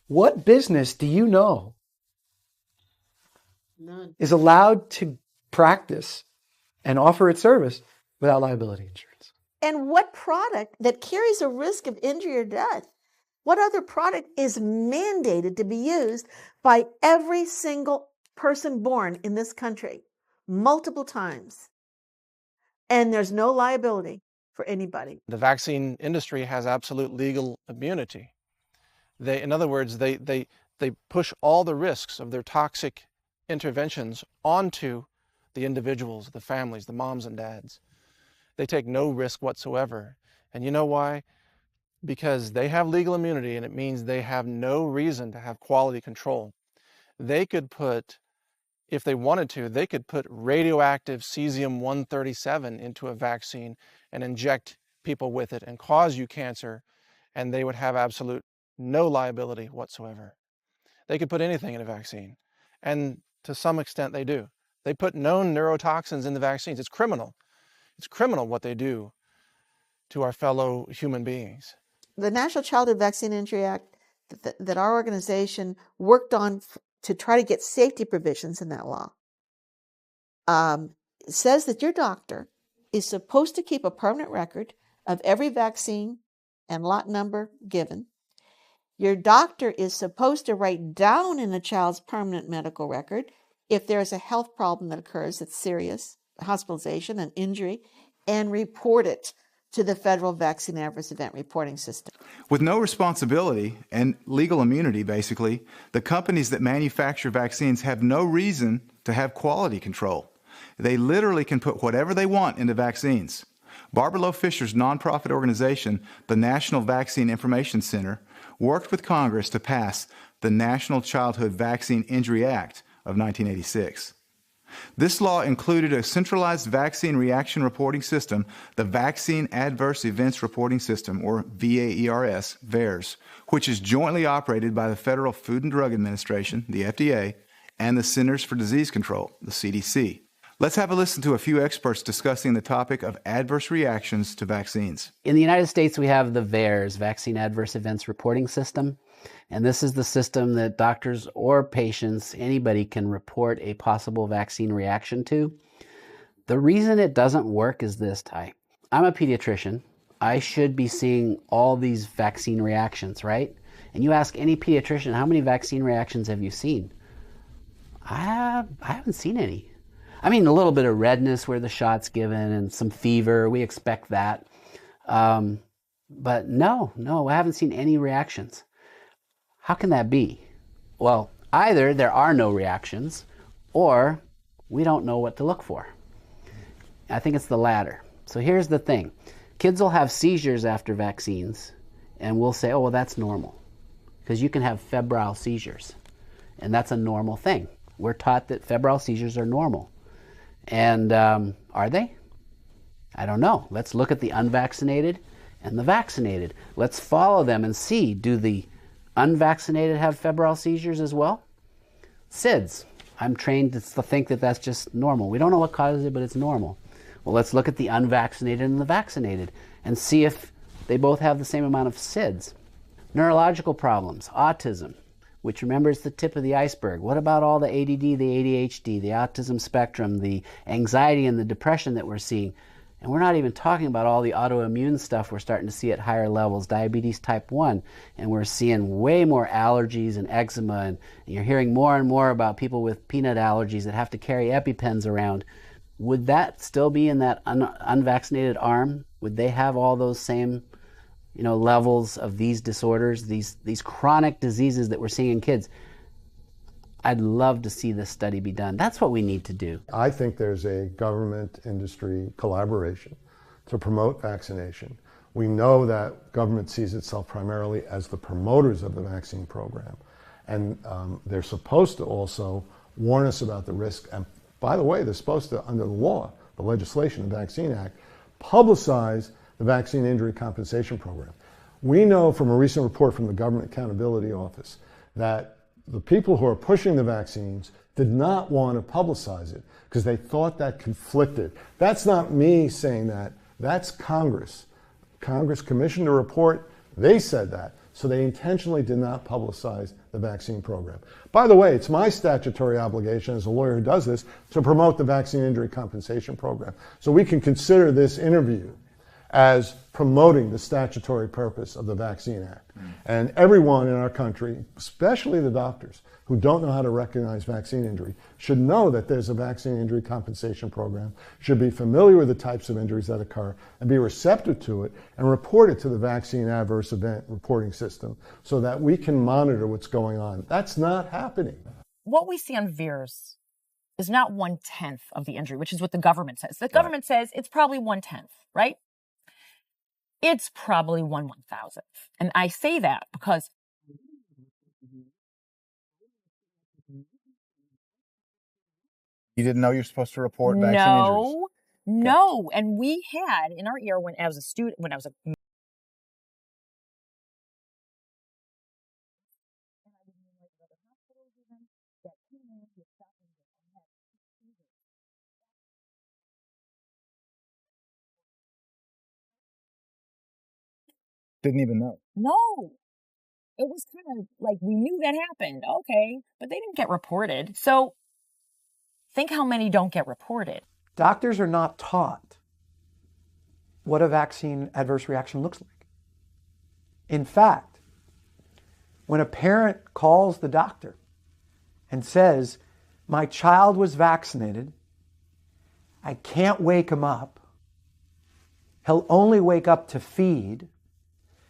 What business do you know is allowed to practice and offer its service without liability insurance? And what product that carries a risk of injury or death, what other product is mandated to be used by every single person born in this country multiple times? And there's no liability for anybody. The vaccine industry has absolute legal immunity. In other words, they push all the risks of their toxic interventions onto the individuals, the families, the moms and dads. They take no risk whatsoever. And you know why? Because they have legal immunity, and it means they have no reason to have quality control. They could put, if they wanted to, they could put radioactive cesium-137 into a vaccine and inject people with it and cause you cancer, and they would have absolute no liability whatsoever. They could put anything in a vaccine, and to some extent they do. They put known neurotoxins in the vaccines. It's criminal. It's criminal what they do to our fellow human beings. The National Childhood Vaccine Injury Act that our organization worked on to try to get safety provisions in that law says that your doctor is supposed to keep a permanent record of every vaccine and lot number given. Your doctor is supposed to write down in a child's permanent medical record if there is a health problem that occurs that's serious, hospitalization and injury, and report it to the Federal Vaccine Adverse Event Reporting System. With no responsibility and legal immunity, basically, the companies that manufacture vaccines have no reason to have quality control. They literally can put whatever they want into vaccines. Barbara Loe Fisher's nonprofit organization, the National Vaccine Information Center, worked with Congress to pass the National Childhood Vaccine Injury Act of 1986. This law included a centralized vaccine reaction reporting system, the Vaccine Adverse Events Reporting System, or VAERS, VAERS, which is jointly operated by the Federal Food and Drug Administration, the FDA, and the Centers for Disease Control, the CDC. Let's have a listen to a few experts discussing the topic of adverse reactions to vaccines. In the United States, we have the VAERS, Vaccine Adverse Events Reporting System. And this is the system that doctors or patients, anybody, can report a possible vaccine reaction to. The reason it doesn't work is this, Ty. I'm a pediatrician. I should be seeing all these vaccine reactions, right? And you ask any pediatrician, how many vaccine reactions have you seen? I haven't seen any. I mean, a little bit of redness where the shot's given and some fever. We expect that. But no, I haven't seen any reactions. How can that be? Well, either there are no reactions or we don't know what to look for. I think it's the latter. So here's the thing. Kids will have seizures after vaccines and we'll say, oh, well, that's normal because you can have febrile seizures and that's a normal thing. We're taught that febrile seizures are normal. And are they? I don't know. Let's look at the unvaccinated and the vaccinated. Let's follow them and see, do the unvaccinated have febrile seizures as well? SIDS. I'm trained to think that that's just normal. We don't know what causes it, but it's normal. Well, let's look at the unvaccinated and the vaccinated and see if they both have the same amount of SIDS. Neurological problems, autism, which remember is the tip of the iceberg. What about all the ADD, the ADHD, the autism spectrum, the anxiety and the depression that we're seeing? And we're not even talking about all the autoimmune stuff we're starting to see at higher levels, diabetes type 1, and we're seeing way more allergies and eczema, and you're hearing more and more about people with peanut allergies that have to carry EpiPens around. Would that still be in that unvaccinated arm? Would they have all those same levels of these disorders, these chronic diseases that we're seeing in kids? I'd love to see this study be done. That's what we need to do. I think there's a government industry collaboration to promote vaccination. We know that government sees itself primarily as the promoters of the vaccine program. And they're supposed to also warn us about the risk. And by the way, they're supposed to, under the law, the legislation, the Vaccine Act, publicize the Vaccine Injury Compensation Program. We know from a recent report from the Government Accountability Office that the people who are pushing the vaccines did not want to publicize it because they thought that conflicted. That's not me saying that. That's Congress. Congress commissioned a report. They said that. So they intentionally did not publicize the vaccine program. By the way, it's my statutory obligation as a lawyer who does this to promote the Vaccine Injury Compensation Program. So we can consider this interview as promoting the statutory purpose of the Vaccine Act. And everyone in our country, especially the doctors who don't know how to recognize vaccine injury, should know that there's a Vaccine Injury Compensation Program, should be familiar with the types of injuries that occur, and be receptive to it, and report it to the Vaccine Adverse Event Reporting System so that we can monitor what's going on. That's not happening. What we see on VAERS is not 1/10 of the injury, which is what the government says. The government says it's probably 1/10, right? It's probably 1/1000th. And I say that because you didn't know you're supposed to report vaccine injuries? No. And we had in our ear when I was a student, when I was a Didn't even know. No. It was kind of like we knew that happened. Okay. But they didn't get reported. So think how many don't get reported. Doctors are not taught what a vaccine adverse reaction looks like. In fact, when a parent calls the doctor and says, my child was vaccinated, I can't wake him up, he'll only wake up to feed,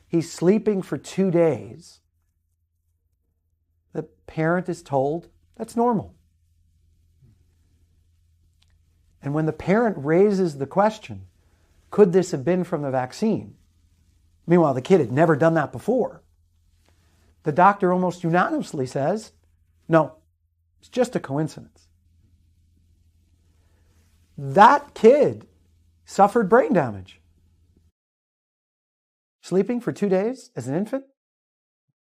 he's sleeping for 2 days, the parent is told that's normal. And when the parent raises the question, could this have been from the vaccine? Meanwhile, the kid had never done that before. The doctor almost unanimously says, no, it's just a coincidence. That kid suffered brain damage. Sleeping for 2 days as an infant,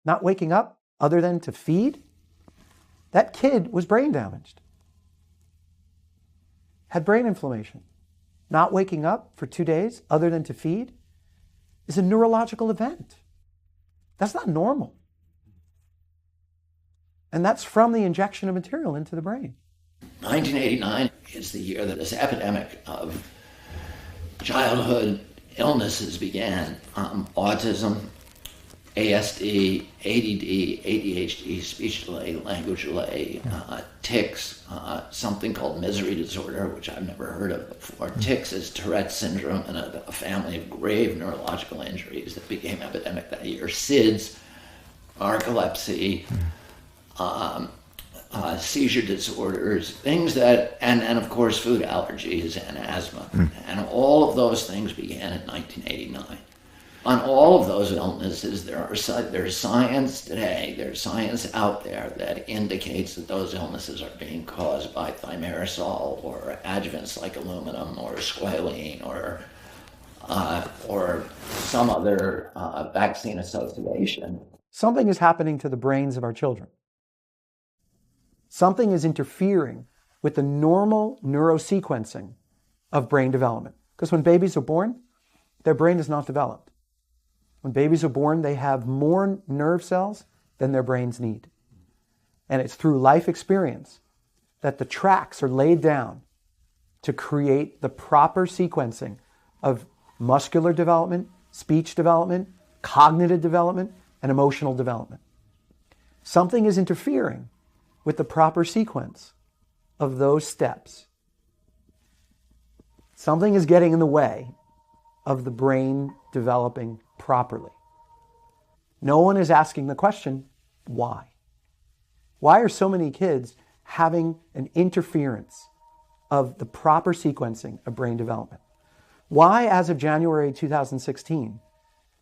not waking up other than to feed, that kid was brain damaged. Had brain inflammation. Not waking up for 2 days other than to feed is a neurological event. That's not normal. And that's from the injection of material into the brain. 1989 is the year that this epidemic of childhood illnesses began. Autism, ASD, ADD, ADHD, speech delay, language delay, tics, something called misery disorder, which I've never heard of before. Tics is Tourette's syndrome and a family of grave neurological injuries that became epidemic that year. SIDS, narcolepsy, seizure disorders, things that, and of course food allergies and asthma. And all of those things began in 1989. On all of those illnesses, there's science today, there's science out there that indicates that those illnesses are being caused by thimerosal or adjuvants like aluminum or squalene or some other vaccine association. Something is happening to the brains of our children. Something is interfering with the normal neurosequencing of brain development. Because when babies are born, their brain is not developed. When babies are born, they have more nerve cells than their brains need. And it's through life experience that the tracks are laid down to create the proper sequencing of muscular development, speech development, cognitive development, and emotional development. Something is interfering with the proper sequence of those steps. Something is getting in the way of the brain developing properly. No one is asking the question, why? Why are so many kids having an interference of the proper sequencing of brain development? Why, as of January 2016,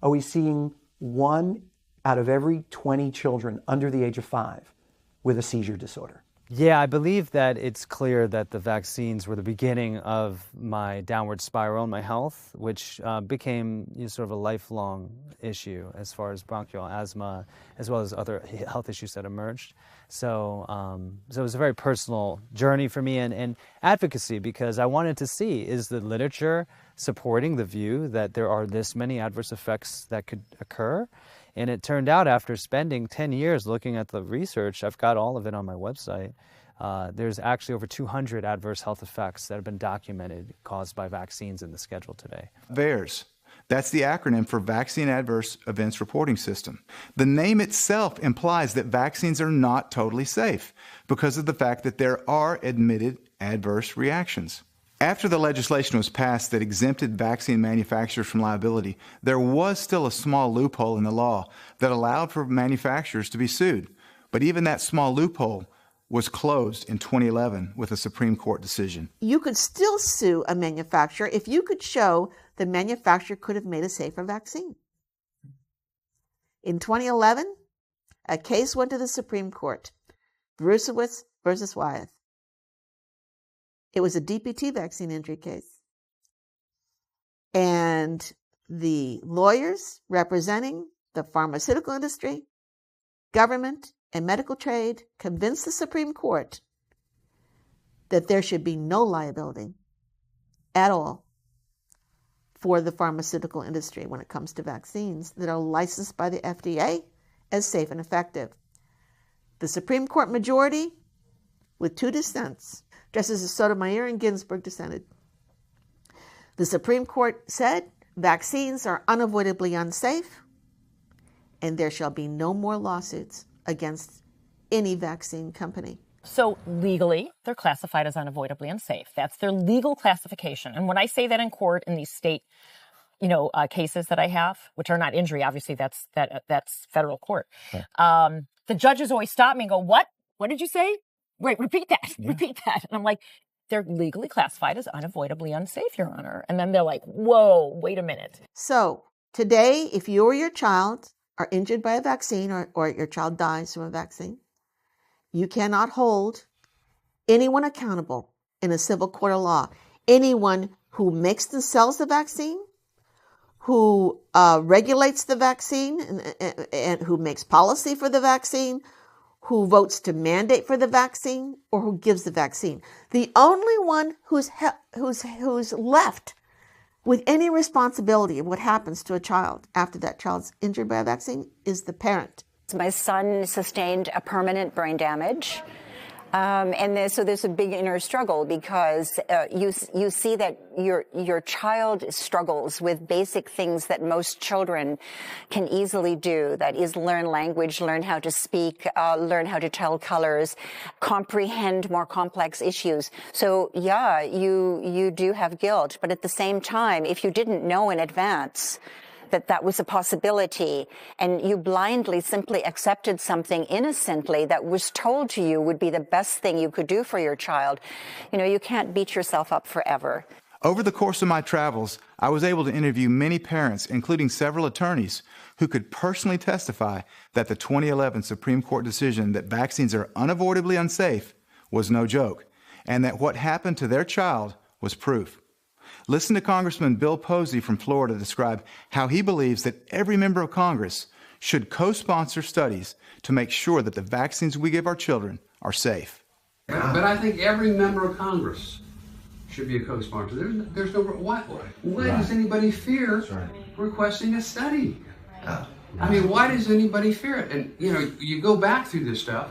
are we seeing 1 out of every 20 children under the age of 5 with a seizure disorder? Yeah, I believe that it's clear that the vaccines were the beginning of my downward spiral in my health, which became sort of a lifelong issue as far as bronchial asthma, as well as other health issues that emerged. So it was a very personal journey for me and advocacy, because I wanted to see, is the literature supporting the view that there are this many adverse effects that could occur? And it turned out, after spending 10 years looking at the research, I've got all of it on my website, there's actually over 200 adverse health effects that have been documented caused by vaccines in the schedule today. VAERS. That's the acronym for Vaccine Adverse Events Reporting System. The name itself implies that vaccines are not totally safe because of the fact that there are admitted adverse reactions. After the legislation was passed that exempted vaccine manufacturers from liability, there was still a small loophole in the law that allowed for manufacturers to be sued. But even that small loophole was closed in 2011 with a Supreme Court decision. You could still sue a manufacturer if you could show the manufacturer could have made a safer vaccine. In 2011, a case went to the Supreme Court, Brucewitz versus Wyeth. It was a DPT vaccine injury case. And the lawyers representing the pharmaceutical industry, government, and medical trade convinced the Supreme Court that there should be no liability at all for the pharmaceutical industry when it comes to vaccines that are licensed by the FDA as safe and effective. The Supreme Court majority, with 2 dissents, Justices Sotomayor and Ginsburg dissented. The Supreme Court said vaccines are unavoidably unsafe, and there shall be no more lawsuits against any vaccine company. So legally, they're classified as unavoidably unsafe. That's their legal classification. And when I say that in court in these state, cases that I have, which are not injury, obviously that's federal court. Right. The judges always stop me and go, "What? What did you say? Wait, repeat that. Yeah. Repeat that." And I'm like, they're legally classified as unavoidably unsafe, Your Honor. And then they're like, whoa, wait a minute. So today, if you or your child are injured by a vaccine or your child dies from a vaccine, you cannot hold anyone accountable in a civil court of law. Anyone who makes and sells the vaccine, who regulates the vaccine and who makes policy for the vaccine, who votes to mandate for the vaccine, or who gives the vaccine. The only one who's left with any responsibility of what happens to a child after that child's injured by a vaccine is the parent. My son sustained a permanent brain damage. So there's a big inner struggle because you see that your child struggles with basic things that most children can easily do. That is, learn language, learn how to speak, learn how to tell colors, comprehend more complex issues. So yeah, you do have guilt, but at the same time, if you didn't know in advance that was a possibility, and you blindly simply accepted something innocently that was told to you would be the best thing you could do for your child, you can't beat yourself up forever. Over the course of my travels, I was able to interview many parents, including several attorneys, who could personally testify that the 2011 Supreme Court decision that vaccines are unavoidably unsafe was no joke, and that what happened to their child was proof. Listen to Congressman Bill Posey from Florida describe how he believes that every member of Congress should co-sponsor studies to make sure that the vaccines we give our children are safe. But I think every member of Congress should be a co-sponsor. There's no why does anybody fear requesting a study? I mean, why does anybody fear it? And you go back through this stuff,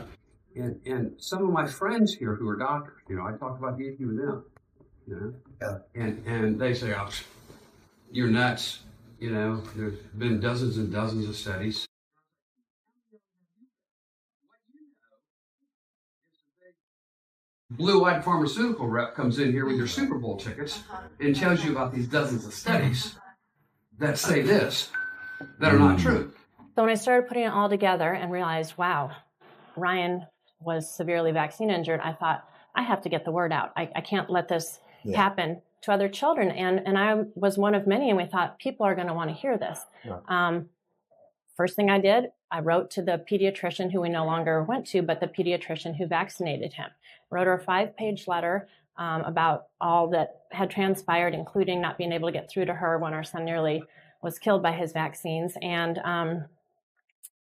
and some of my friends here who are doctors, I talk about the issue with them. And they say, "Oh, you're nuts." There's been dozens and dozens of studies. Blue-eyed pharmaceutical rep comes in here with your Super Bowl tickets and tells you about these dozens of studies that say this, that are not true. So when I started putting it all together and realized, wow, Ryan was severely vaccine injured, I thought, I have to get the word out. I can't let this happen to other children. And I was one of many, and we thought people are going to want to hear this. Yeah. First thing I did, I wrote to the pediatrician who we no longer went to, but the pediatrician who vaccinated him. Wrote her a 5-page letter about all that had transpired, including not being able to get through to her when our son nearly was killed by his vaccines. And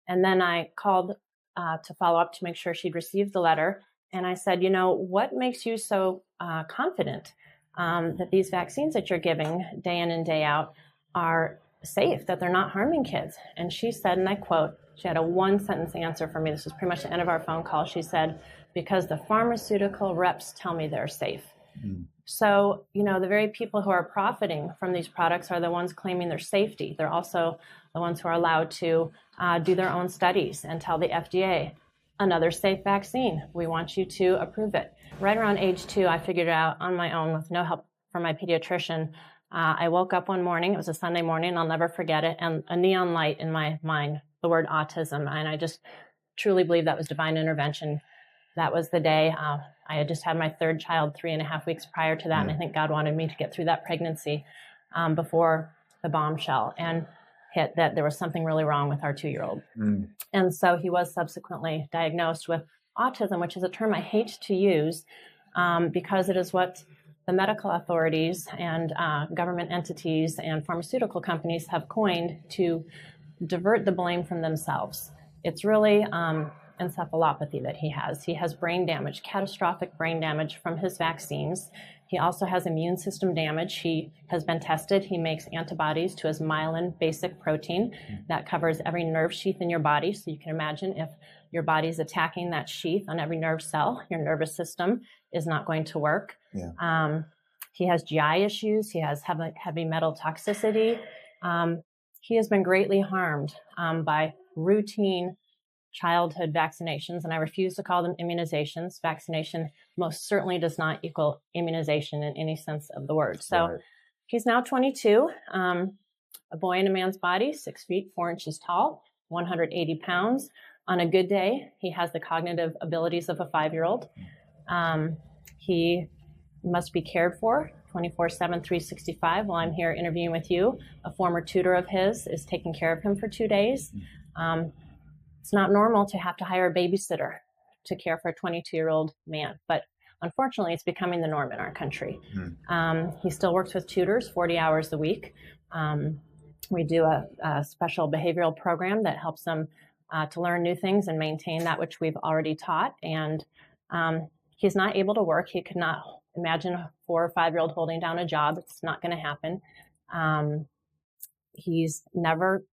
then I called to follow up to make sure she'd received the letter. And I said, you know, what makes you so confident that these vaccines that you're giving day in and day out are safe, that they're not harming kids? And she said, and I quote, she had a 1-sentence answer for me. This was pretty much the end of our phone call. She said, because the pharmaceutical reps tell me they're safe. Mm. So, you know, the very people who are profiting from these products are the ones claiming their safety. They're also the ones who are allowed to do their own studies and tell the FDA, another safe vaccine, we want you to approve it. Right around age 2, I figured it out on my own with no help from my pediatrician. I woke up one morning, it was a Sunday morning, I'll never forget it, and a neon light in my mind, the word autism, and I just truly believe that was divine intervention. That was the day. I had just had my 3rd child 3.5 weeks prior to that, and I think God wanted me to get through that pregnancy before the bombshell and hit that there was something really wrong with our 2-year-old. Mm. And so he was subsequently diagnosed with autism, which is a term I hate to use because it is what the medical authorities and government entities and pharmaceutical companies have coined to divert the blame from themselves. It's really encephalopathy that he has. He has brain damage, catastrophic brain damage from his vaccines. He also has immune system damage. He has been tested. He makes antibodies to his myelin basic protein that covers every nerve sheath in your body. So you can imagine if your body is attacking that sheath on every nerve cell, your nervous system is not going to work. Yeah. He has GI issues. He has heavy metal toxicity. He has been greatly harmed by routine childhood vaccinations, and I refuse to call them immunizations. Vaccination most certainly does not equal immunization in any sense of the word. So right. He's now 22, a boy in a man's body, 6 feet, 4 inches tall, 180 pounds. On a good day, he has the cognitive abilities of a 5-year-old. He must be cared for 24/7, 365 while I'm here interviewing with you. A former tutor of his is taking care of him for 2 days. It's not normal to have to hire a babysitter to care for a 22-year-old man, but unfortunately, it's becoming the norm in our country. He still works with tutors 40 hours a week. We do a special behavioral program that helps them to learn new things and maintain that which we've already taught. And he's not able to work. He could not imagine a 4 or 5-year-old holding down a job. It's not going to happen. He's never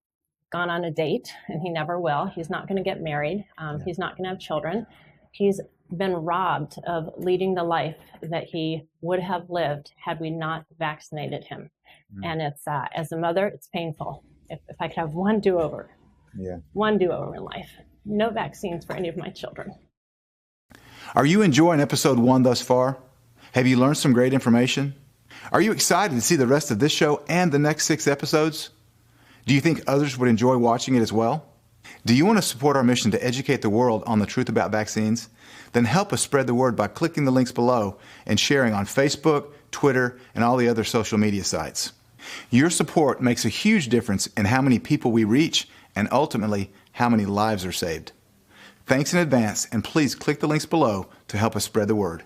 gone on a date, and he never will. He's not going to get married. He's not going to have children. He's been robbed of leading the life that he would have lived had we not vaccinated him. And it's, as a mother, it's painful. If I could have one do-over, one do-over in life, no vaccines for any of my children. Are you enjoying episode 1 thus far? Have you learned some great information? Are you excited to see the rest of this show and the next 6 episodes? Do you think others would enjoy watching it as well? Do you want to support our mission to educate the world on the truth about vaccines? Then help us spread the word by clicking the links below and sharing on Facebook, Twitter, and all the other social media sites. Your support makes a huge difference in how many people we reach and ultimately how many lives are saved. Thanks in advance, and please click the links below to help us spread the word.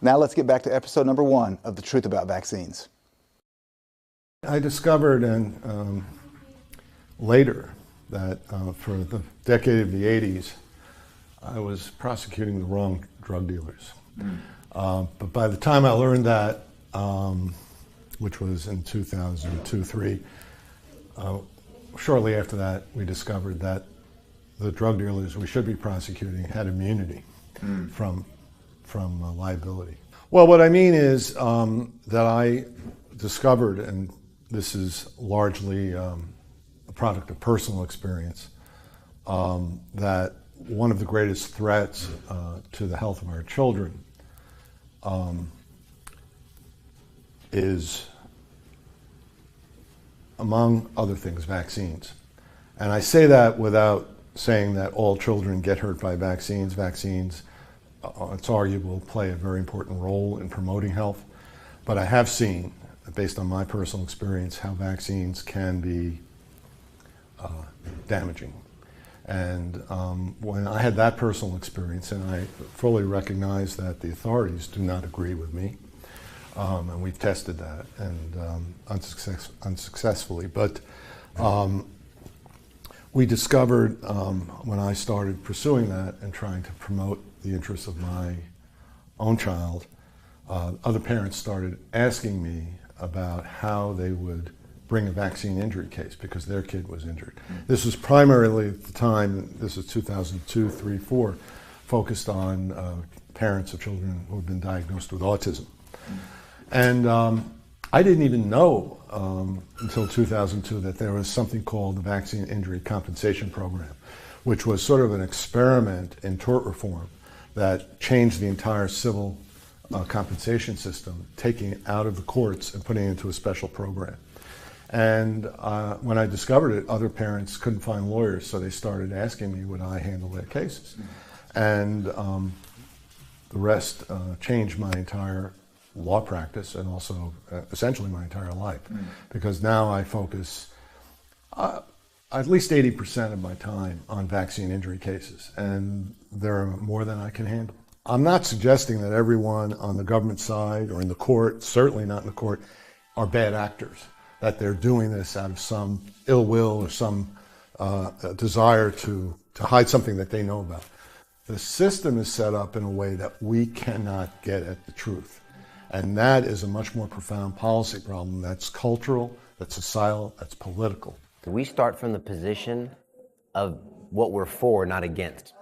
Now let's get back to episode number 1 of The Truth About Vaccines. I discovered later that for the decade of the 80s, I was prosecuting the wrong drug dealers. But by the time I learned that, which was in 2002-03, shortly after that, we discovered that the drug dealers we should be prosecuting had immunity from liability. Well, what I mean is that I discovered, and this is largely a product of personal experience, that one of the greatest threats to the health of our children is, among other things, vaccines. And I say that without saying that all children get hurt by vaccines. Vaccines, it's arguable, play a very important role in promoting health. But I have seen, based on my personal experience, how vaccines can be damaging. And when I had that personal experience, and I fully recognize that the authorities do not agree with me, and we've tested that and unsuccessfully. But we discovered when I started pursuing that and trying to promote the interests of my own child, other parents started asking me about how they would bring a vaccine injury case because their kid was injured. This was primarily at the time, this was 2002, 3, 4, focused on parents of children who had been diagnosed with autism. And I didn't even know until 2002 that there was something called the Vaccine Injury Compensation Program, which was sort of an experiment in tort reform that changed the entire civil compensation system, taking it out of the courts and putting it into a special program. And when I discovered it, other parents couldn't find lawyers, so they started asking me would I handle their cases. And the rest changed my entire law practice and also essentially my entire life. Because now I focus at least 80% of my time on vaccine injury cases, and there are more than I can handle. I'm not suggesting that everyone on the government side or in the court, certainly not in the court, are bad actors, that they're doing this out of some ill will or some desire to hide something that they know about. The system is set up in a way that we cannot get at the truth. And that is a much more profound policy problem that's cultural, that's societal, that's political. We start from the position of what we're for, not against.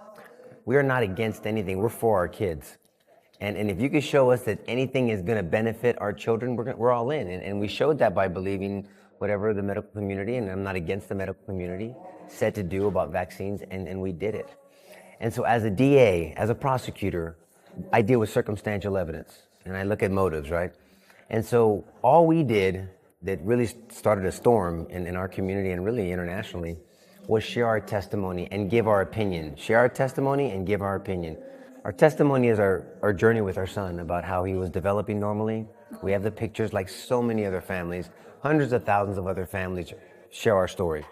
We are not against anything. We're for our kids. And if you could show us that anything is going to benefit our children, we're all in. And we showed that by believing whatever the medical community, and I'm not against the medical community, said to do about vaccines, and we did it. And so as a DA, as a prosecutor, I deal with circumstantial evidence, and I look at motives, right? And so all we did that really started a storm in our community and really internationally was share our testimony and give our opinion. Share our testimony and give our opinion. Our testimony is our journey with our son about how he was developing normally. We have the pictures like so many other families. Hundreds of thousands of other families share our story.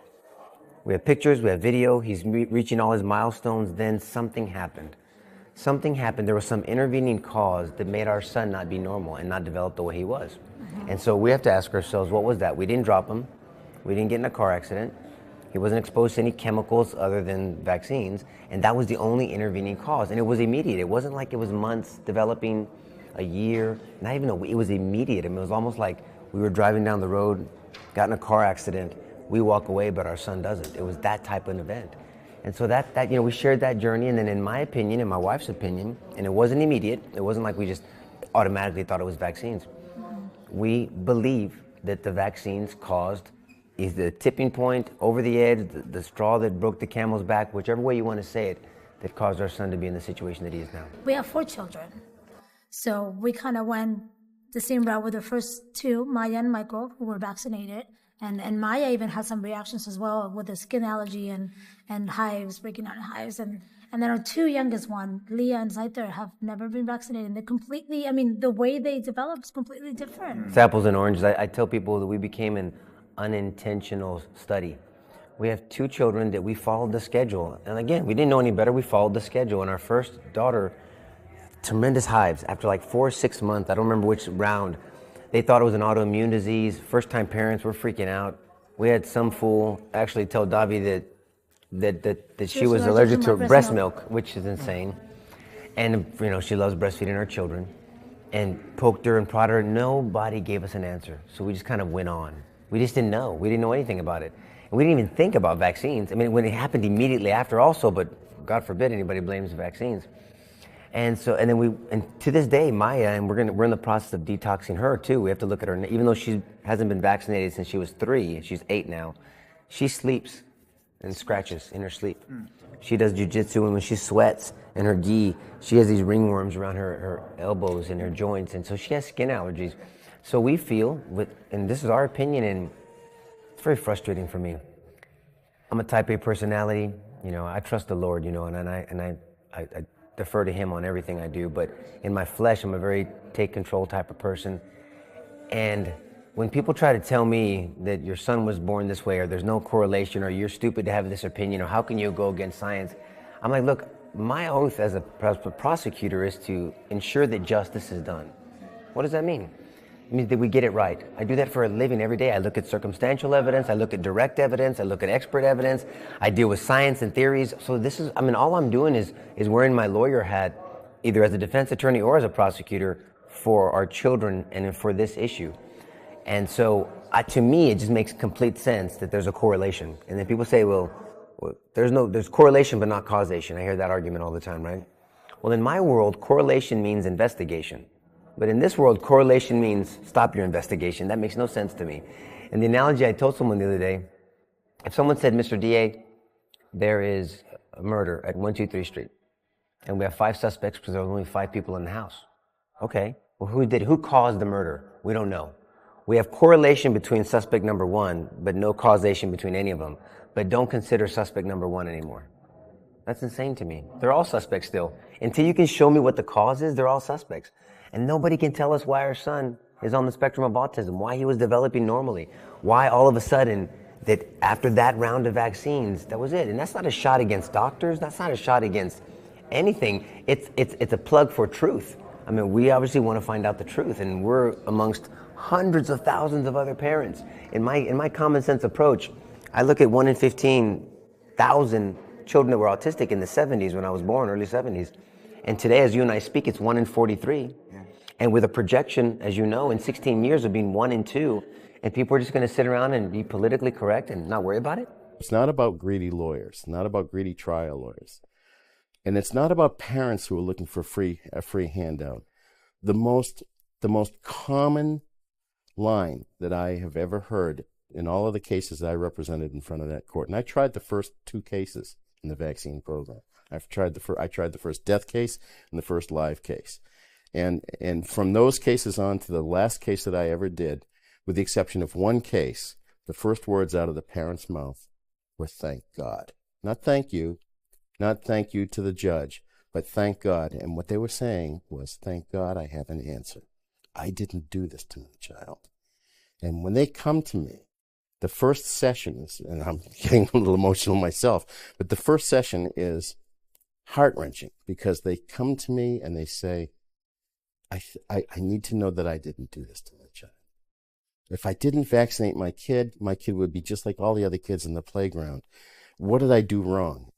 We have pictures, we have video, he's reaching all his milestones, then something happened. Something happened, there was some intervening cause that made our son not be normal and not develop the way he was. And so we have to ask ourselves, what was that? We didn't drop him, we didn't get in a car accident, he wasn't exposed to any chemicals other than vaccines, and that was the only intervening cause. And it was immediate. It wasn't like it was months developing, a year, not even a week. It was immediate. I mean, it was almost like we were driving down the road, got in a car accident, we walk away, but our son doesn't. It was that type of an event. And so that we shared that journey, and then in my opinion, in my wife's opinion, and it wasn't immediate, it wasn't like we just automatically thought it was vaccines. We believe that the vaccines caused is the tipping point, over the edge, the straw that broke the camel's back, whichever way you want to say it, that caused our son to be in the situation that he is now. We have 4 children. So we kind of went the same route with the first 2, Maya and Michael, who were vaccinated. And Maya even had some reactions as well with the skin allergy and hives, breaking out in hives. And then our 2 youngest ones, Leah and Zaiter, have never been vaccinated. And they're completely, I mean, the way they developed is completely different. It's apples and oranges. I tell people that we became an unintentional study. We have 2 children that we followed the schedule. And again, we didn't know any better. We followed the schedule. And our first daughter, tremendous hives. After like 4 or 6 months, I don't remember which round, they thought it was an autoimmune disease. First-time parents were freaking out. We had some fool actually tell Davi that she was allergic to breast milk, which is insane. And you know, she loves breastfeeding her children. And poked her and prodded her. Nobody gave us an answer. So we just kind of went on. We just didn't know. We didn't know anything about it. And we didn't even think about vaccines. I mean, when it happened immediately after also, but God forbid anybody blames vaccines. And so, and to this day, Maya, and we're in the process of detoxing her too. We have to look at her, even though she hasn't been vaccinated since she was 3, she's 8 now. She sleeps and scratches in her sleep. She does jujitsu, and when she sweats in her gi, she has these ringworms around her elbows and her joints, and so she has skin allergies. So we feel, and this is our opinion, and it's very frustrating for me. I'm a type A personality, you know, I trust the Lord, you know, and I defer to Him on everything I do, but in my flesh, I'm a very take control type of person. And when people try to tell me that your son was born this way, or there's no correlation, or you're stupid to have this opinion, or how can you go against science? I'm like, look, my oath as a prosecutor is to ensure that justice is done. What does that mean? It means that we get it right. I do that for a living every day. I look at circumstantial evidence, I look at direct evidence, I look at expert evidence, I deal with science and theories. So this is, all I'm doing is wearing my lawyer hat, either as a defense attorney or as a prosecutor, for our children and for this issue. And so, to me, it just makes complete sense that there's a correlation. And then people say, well, there's correlation but not causation. I hear that argument all the time, right? Well, in my world, correlation means investigation. But in this world, correlation means stop your investigation. That makes no sense to me. And the analogy I told someone the other day, if someone said, Mr. DA, there is a murder at 123 Street, and we have 5 suspects because there were only 5 people in the house. Okay, well, who caused the murder? We don't know. We have correlation between suspect number 1, but no causation between any of them. But don't consider suspect number 1 anymore. That's insane to me. They're all suspects still. Until you can show me what the cause is, they're all suspects. And nobody can tell us why our son is on the spectrum of autism, why he was developing normally, why all of a sudden that after that round of vaccines, that was it. And that's not a shot against doctors. That's not a shot against anything. It's a plug for truth. We obviously want to find out the truth, and we're amongst hundreds of thousands of other parents. In my common sense approach, I look at 1 in 15,000 children that were autistic in the 70s when I was born, early 70s. And today, as you and I speak, it's 1 in 43. Yeah. And with a projection, as you know, in 16 years of being 1 in 2, and people are just going to sit around and be politically correct and not worry about it? It's not about greedy lawyers, not about greedy trial lawyers. And it's not about parents who are looking for a free handout. The most common line that I have ever heard in all of the cases I represented in front of that court, and I tried the first 2 cases in the vaccine program. I tried the first death case and the first live case. And from those cases on to the last case that I ever did, with the exception of 1 case, the first words out of the parent's mouth were thank God. Not thank you, not thank you to the judge, but thank God. And what they were saying was, thank God I have an answer. I didn't do this to my child. And when they come to me, the first session is, and I'm getting a little emotional myself, but the first session is heart-wrenching because they come to me and they say, I need to know that I didn't do this to my child. If I didn't vaccinate my kid would be just like all the other kids in the playground. What did I do wrong?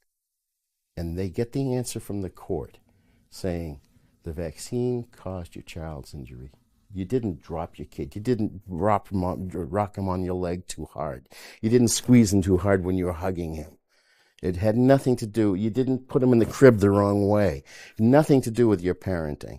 And they get the answer from the court saying, the vaccine caused your child's injury. You didn't drop your kid. You didn't rock him on your leg too hard. You didn't squeeze him too hard when you were hugging him. It had nothing to do, you didn't put him in the crib the wrong way. Nothing to do with your parenting.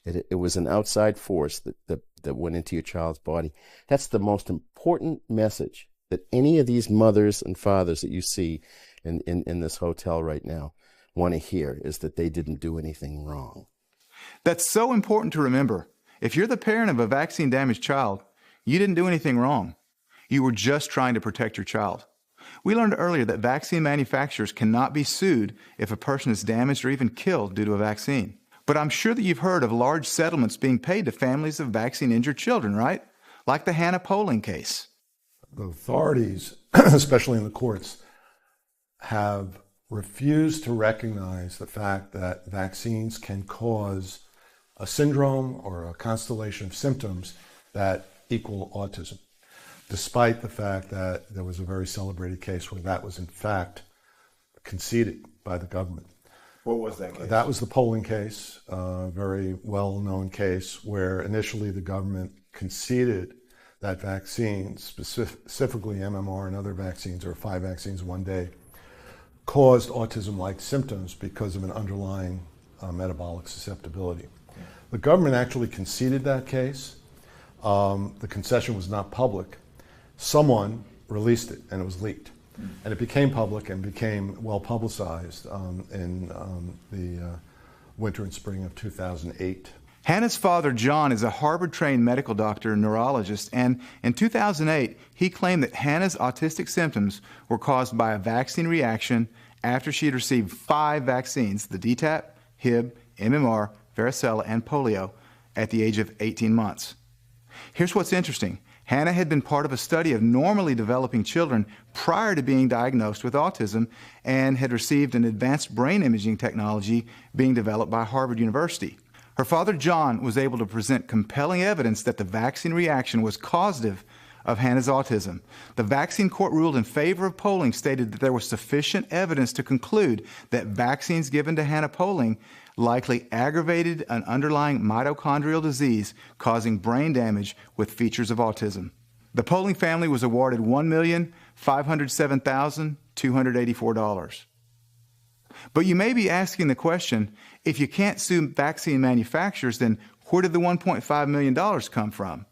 It was an outside force that went into your child's body. That's the most important message that any of these mothers and fathers that you see in this hotel right now want to hear, is that they didn't do anything wrong. That's so important to remember. If you're the parent of a vaccine-damaged child, you didn't do anything wrong. You were just trying to protect your child. We learned earlier that vaccine manufacturers cannot be sued if a person is damaged or even killed due to a vaccine. But I'm sure that you've heard of large settlements being paid to families of vaccine-injured children, right? Like the Hannah Poling case. The authorities, especially in the courts, have refused to recognize the fact that vaccines can cause a syndrome or a constellation of symptoms that equal autism, despite the fact that there was a very celebrated case where that was in fact conceded by the government. What was that case? That was the Poling case, a very well-known case where initially the government conceded that vaccines, specifically MMR and other vaccines, or 5 vaccines one day, caused autism-like symptoms because of an underlying metabolic susceptibility. The government actually conceded that case. The concession was not public. Someone released it and it was leaked. And it became public and became well publicized in the winter and spring of 2008. Hannah's father, John, is a Harvard-trained medical doctor and neurologist, and in 2008, he claimed that Hannah's autistic symptoms were caused by a vaccine reaction after she had received 5 vaccines, the DTaP, Hib, MMR, varicella, and polio, at the age of 18 months. Here's what's interesting. Hannah had been part of a study of normally developing children prior to being diagnosed with autism and had received an advanced brain imaging technology being developed by Harvard University. Her father, John, was able to present compelling evidence that the vaccine reaction was causative of Hannah's autism. The vaccine court ruled in favor of Poling, stated that there was sufficient evidence to conclude that vaccines given to Hannah Poling likely aggravated an underlying mitochondrial disease causing brain damage with features of autism. The Poling family was awarded $1,507,284. But you may be asking the question, if you can't sue vaccine manufacturers, then where did the $1.5 million come from?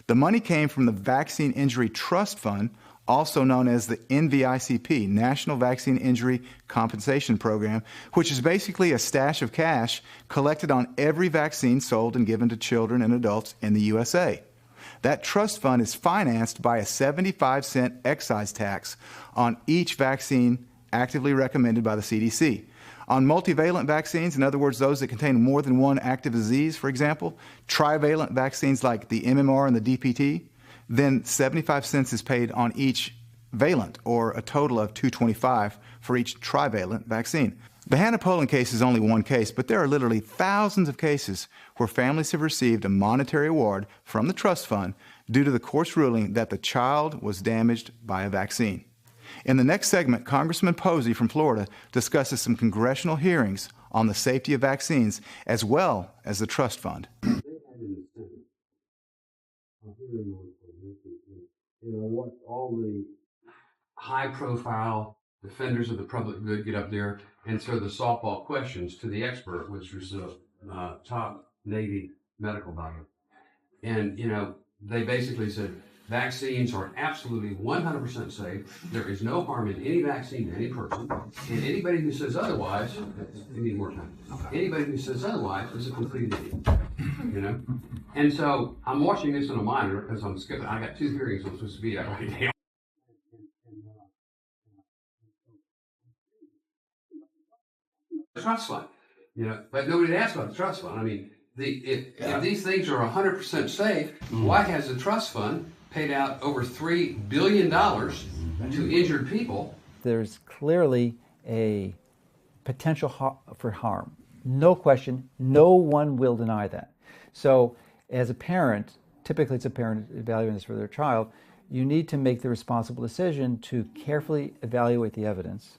The money came from the Vaccine Injury Trust Fund, also known as the NVICP, National Vaccine Injury Compensation Program, which is basically a stash of cash collected on every vaccine sold and given to children and adults in the USA. That trust fund is financed by a 75-cent excise tax on each vaccine actively recommended by the CDC. On multivalent vaccines, in other words, those that contain more than one active disease, for example, trivalent vaccines like the MMR and the DPT, then 75 cents is paid on each valent, or a total of $2.25 for each trivalent vaccine. The Hannah Poling case is only one case, but there are literally thousands of cases where families have received a monetary award from the trust fund due to the court's ruling that the child was damaged by a vaccine. In the next segment, Congressman Posey from Florida discusses some congressional hearings on the safety of vaccines as well as the trust fund. What all the high-profile defenders of the public good get up there and throw the softball questions to the expert, which was a top Navy medical doctor. And, they basically said, vaccines are absolutely 100% safe. There is no harm in any vaccine to any person. And anybody who says otherwise, we need more time. Anybody who says otherwise is a complete idiot. And so I'm watching this on a monitor because I'm skipping. I got 2 hearings I'm supposed to be at right now. The trust fund, but nobody asked about the trust fund. I mean, if these things are 100% safe, why has the trust fund paid out over $3 billion to injured people? There's clearly a potential for harm. No question, no one will deny that. So as a parent, typically it's a parent evaluating this for their child, you need to make the responsible decision to carefully evaluate the evidence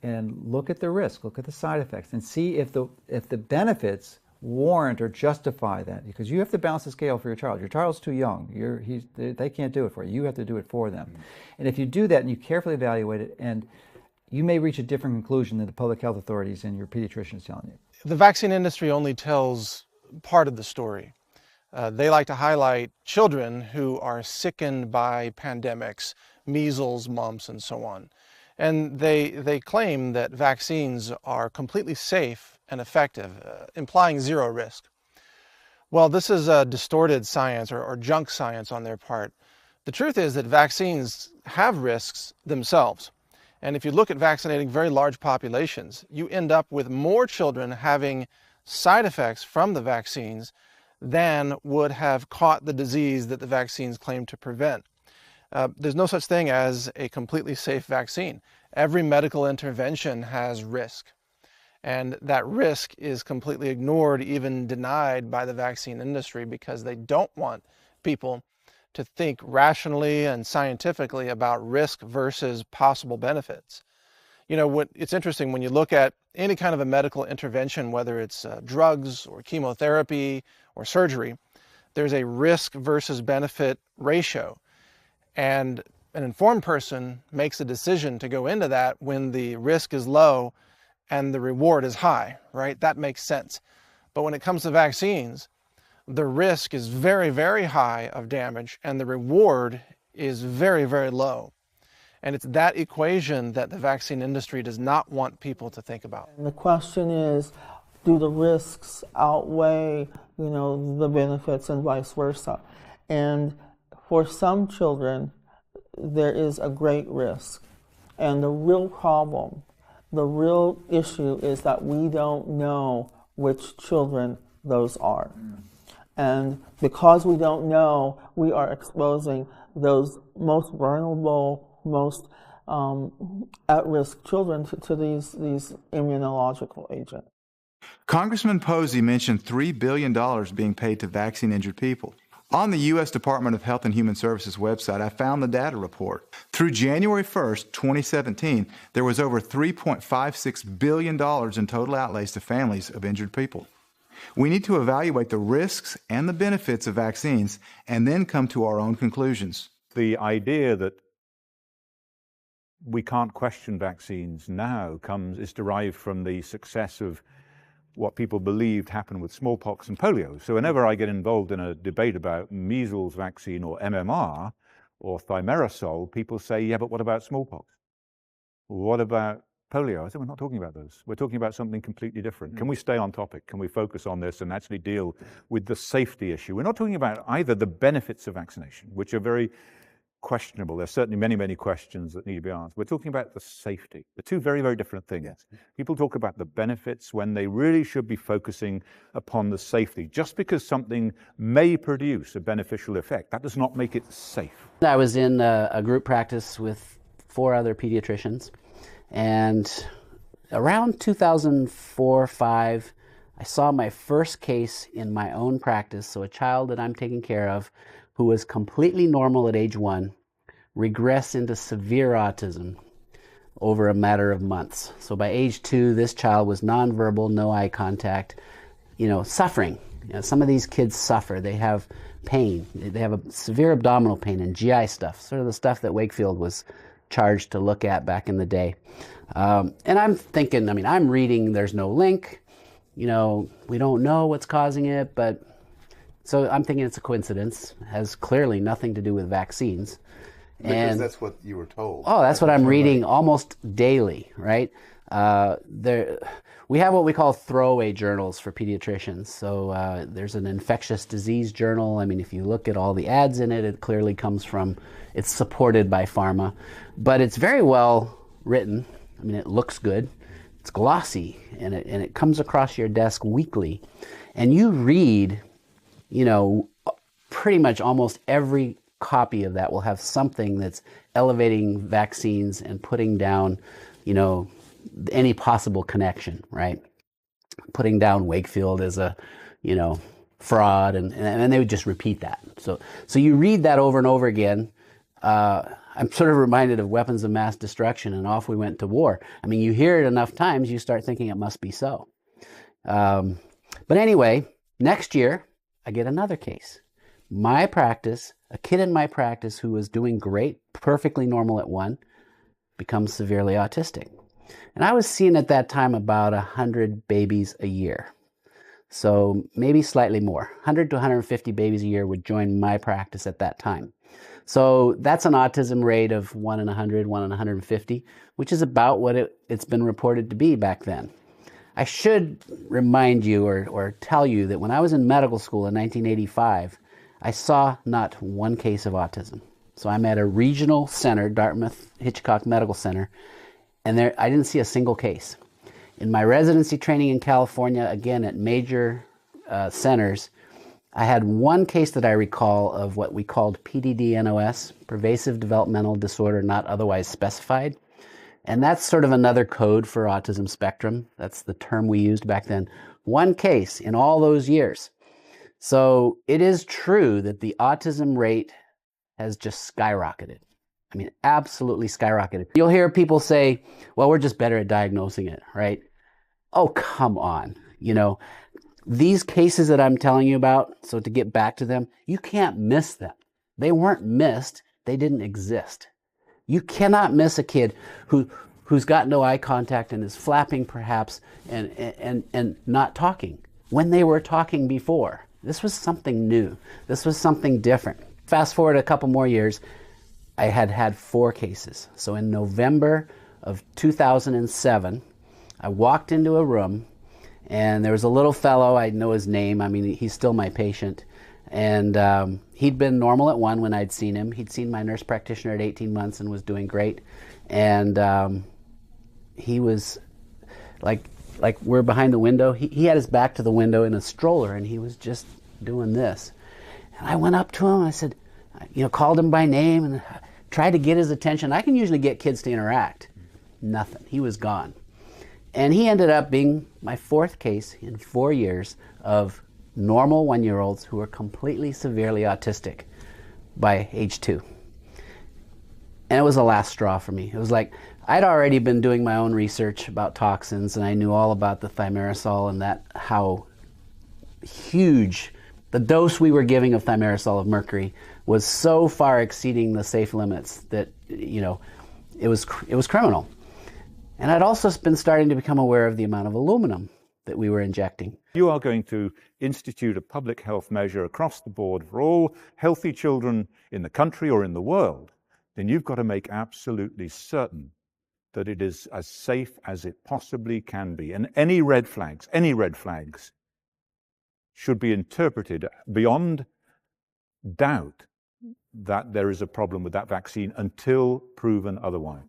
and look at the risk, look at the side effects, and see if the benefits warrant or justify that, because you have to balance the scale for your child. Your child's too young. They can't do it for you. You have to do it for them. And if you do that and you carefully evaluate it, and you may reach a different conclusion than the public health authorities and your pediatrician is telling you. The vaccine industry only tells part of the story. They like to highlight children who are sickened by pandemics, measles, mumps, and so on. And they claim that vaccines are completely safe and effective, implying zero risk. Well, this is a distorted science or junk science on their part. The truth is that vaccines have risks themselves. And if you look at vaccinating very large populations, you end up with more children having side effects from the vaccines than would have caught the disease that the vaccines claim to prevent. There's no such thing as a completely safe vaccine. Every medical intervention has risk. And that risk is completely ignored, even denied by the vaccine industry, because they don't want people to think rationally and scientifically about risk versus possible benefits. It's interesting when you look at any kind of a medical intervention, whether it's drugs or chemotherapy or surgery, there's a risk versus benefit ratio. And an informed person makes a decision to go into that when the risk is low and the reward is high, right? That makes sense. But when it comes to vaccines, the risk is very, very high of damage and the reward is very, very low. And it's that equation that the vaccine industry does not want people to think about. And the question is, do the risks outweigh, the benefits and vice versa? And for some children, there is a great risk. And the real problem, the real issue is that we don't know which children those are. And because we don't know, we are exposing those most vulnerable, most at-risk children to these immunological agents. Congressman Posey mentioned $3 billion being paid to vaccine-injured people. On the U.S. Department of Health and Human Services website, I found the data report. Through January 1st, 2017, there was over $3.56 billion in total outlays to families of injured people. We need to evaluate the risks and the benefits of vaccines and then come to our own conclusions. The idea that we can't question vaccines now is derived from the success of what people believed happened with smallpox and polio. So whenever I get involved in a debate about measles vaccine or MMR or thimerosal, people say, yeah, but what about smallpox? What about polio? I said, we're not talking about those. We're talking about something completely different. Can we stay on topic? Can we focus on this and actually deal with the safety issue? We're not talking about either the benefits of vaccination, which are very questionable. There's certainly many, many questions that need to be answered. We're talking about the safety. The two very, very different things. Yes. People talk about the benefits when they really should be focusing upon the safety. Just because something may produce a beneficial effect, that does not make it safe. I was in a group practice with 4 other pediatricians, and around 2004-05, I saw my first case in my own practice, so a child that I'm taking care of who was completely normal at age 1, regress into severe autism over a matter of months. So by age 2, this child was nonverbal, no eye contact, suffering. Some of these kids suffer. They have pain. They have a severe abdominal pain and GI stuff, sort of the stuff that Wakefield was charged to look at back in the day. And I'm thinking, I'm reading, there's no link. We don't know what's causing it, but so I'm thinking it's a coincidence. It has clearly nothing to do with vaccines. Because that's what you were told. Oh, that's what I'm reading almost daily, right? We have what we call throwaway journals for pediatricians. So there's an infectious disease journal. If you look at all the ads in it, it clearly comes from, it's supported by pharma. But it's very well written. It looks good. It's glossy, and it comes across your desk weekly. And you read, pretty much almost every copy of that will have something that's elevating vaccines and putting down, any possible connection, right? Putting down Wakefield as a, fraud, and they would just repeat that. So you read that over and over again. I'm sort of reminded of weapons of mass destruction, and off we went to war. You hear it enough times, you start thinking it must be so. But anyway, next year, I get another case. My practice, a kid in my practice who was doing great, perfectly normal at 1, becomes severely autistic. And I was seeing at that time about 100 babies a year. So maybe slightly more. 100 to 150 babies a year would join my practice at that time. So that's an autism rate of 1 in 100, 1 in 150, which is about what it's been reported to be back then. I should remind you or tell you that when I was in medical school in 1985, I saw not one case of autism. So I'm at a regional center, Dartmouth Hitchcock Medical Center, and there I didn't see a single case. In my residency training in California, again at major centers, I had one case that I recall of what we called PDD-NOS, pervasive developmental disorder not otherwise specified. And that's sort of another code for autism spectrum. That's the term we used back then. One case in all those years. So it is true that the autism rate has just skyrocketed. Absolutely skyrocketed. You'll hear people say, well, we're just better at diagnosing it, right? Oh, come on. These cases that I'm telling you about, so to get back to them, you can't miss them. They weren't missed. They didn't exist. You cannot miss a kid who's got no eye contact and is flapping perhaps and not talking when they were talking before. This was something new. This was something different. Fast forward a couple more years, I had 4 cases. So in November of 2007, I walked into a room and there was a little fellow, I know his name, he's still my patient. And he'd been normal at 1 when I'd seen him. He'd seen my nurse practitioner at 18 months and was doing great. And he was like we're behind the window. He had his back to the window in a stroller, and he was just doing this. And I went up to him, and I said, called him by name and tried to get his attention. I can usually get kids to interact. Nothing. He was gone. And he ended up being my 4th case in 4 years of normal 1-year-olds who were completely severely autistic by age 2. And it was the last straw for me. It was like I'd already been doing my own research about toxins, and I knew all about the thimerosal and that how huge the dose we were giving of thimerosal of mercury was so far exceeding the safe limits that, it was criminal. And I'd also been starting to become aware of the amount of aluminum that we were injecting. You are going to institute a public health measure across the board for all healthy children in the country or in the world, then you've got to make absolutely certain that it is as safe as it possibly can be. And any red flags should be interpreted beyond doubt that there is a problem with that vaccine until proven otherwise.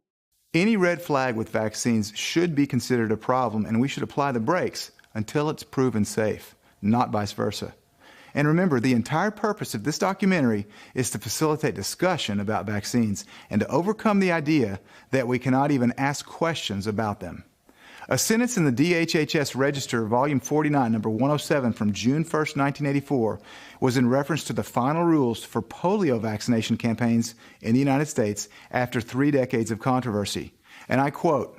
Any red flag with vaccines should be considered a problem, and we should apply the brakes until it's proven safe, not vice versa. And remember, the entire purpose of this documentary is to facilitate discussion about vaccines and to overcome the idea that we cannot even ask questions about them. A sentence in the DHHS Register, Volume 49, number 107 from June 1st, 1984, was in reference to the final rules for polio vaccination campaigns in the United States after 3 decades of controversy. And I quote,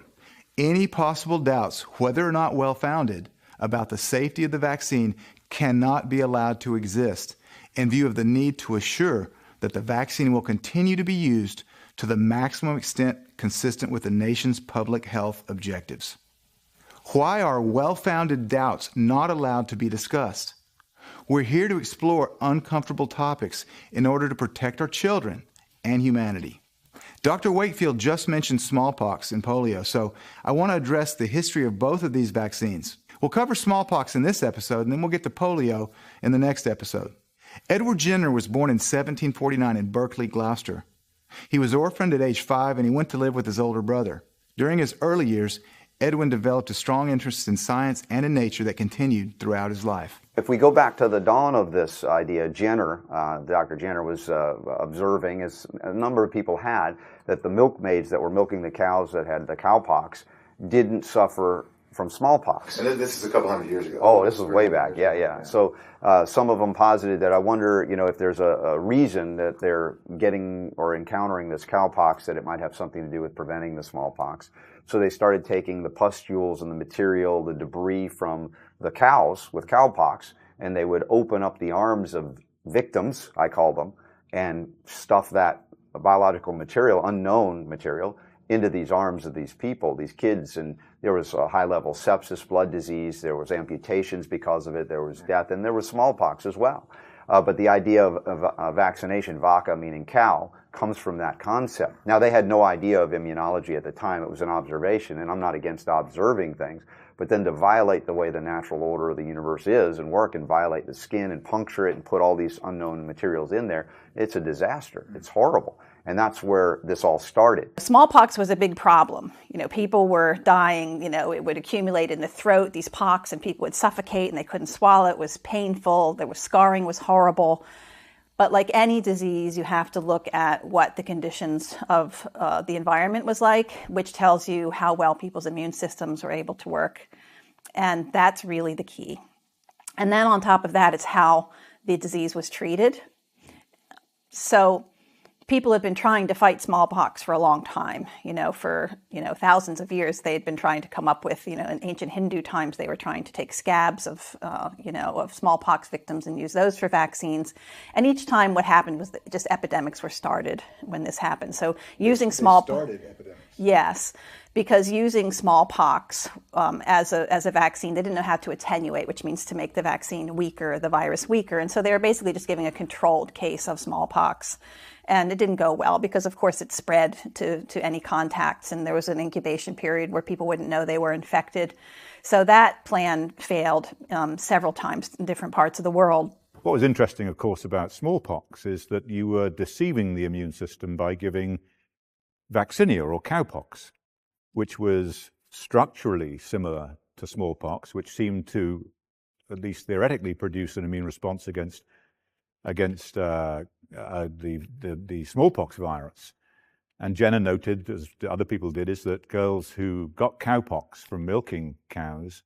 "Any possible doubts, whether or not well-founded, about the safety of the vaccine cannot be allowed to exist in view of the need to assure that the vaccine will continue to be used to the maximum extent consistent with the nation's public health objectives." Why are well-founded doubts not allowed to be discussed? We're here to explore uncomfortable topics in order to protect our children and humanity. Dr. Wakefield just mentioned smallpox and polio, so I want to address the history of both of these vaccines. We'll cover smallpox in this episode, and then we'll get to polio in the next episode. Edward Jenner was born in 1749 in Berkeley, Gloucester. He was orphaned at age 5, and he went to live with his older brother. During his early years, Edwin developed a strong interest in science and in nature that continued throughout his life. If we go back to the dawn of this idea, Dr. Jenner was observing, as a number of people had, that the milkmaids that were milking the cows that had the cowpox didn't suffer from smallpox. And this is a couple hundred years ago. Oh, this is way back, yeah. So some of them posited that I wonder, if there's a reason that they're getting or encountering this cowpox, that it might have something to do with preventing the smallpox. So they started taking the pustules and the material, the debris from the cows with cowpox, and they would open up the arms of victims, I call them, and stuff that biological material, unknown material, into these arms of these people, these kids. And there was a high-level sepsis, blood disease, there was amputations because of it, there was death, and there was smallpox as well. But the idea of vaccination, vacca meaning cow, comes from that concept. Now, they had no idea of immunology at the time. It was an observation, and I'm not against observing things, but then to violate the way the natural order of the universe is and work and violate the skin and puncture it and put all these unknown materials in there, it's a disaster. It's horrible. And that's where this all started. Smallpox was a big problem. People were dying, it would accumulate in the throat, these pox, and people would suffocate and they couldn't swallow. It was painful. There was scarring, was horrible. But like any disease, you have to look at what the conditions of the environment was like, which tells you how well people's immune systems were able to work. And that's really the key. And then on top of that, it's how the disease was treated. So people have been trying to fight smallpox for a long time. For thousands of years, they had been trying to come up with, in ancient Hindu times, they were trying to take scabs of smallpox victims and use those for vaccines. And each time what happened was that just epidemics were started when this happened. So using smallpox. Started epidemics. Yes, because using smallpox as a vaccine, they didn't know how to attenuate, which means to make the vaccine weaker, the virus weaker. And so they were basically just giving a controlled case of smallpox. And it didn't go well because, of course, it spread to any contacts, and there was an incubation period where people wouldn't know they were infected. So that plan failed several times in different parts of the world. What was interesting, of course, about smallpox is that you were deceiving the immune system by giving vaccinia or cowpox, which was structurally similar to smallpox, which seemed to at least theoretically, produce an immune response against the smallpox virus. And Jenner noted, as other people did, is that girls who got cowpox from milking cows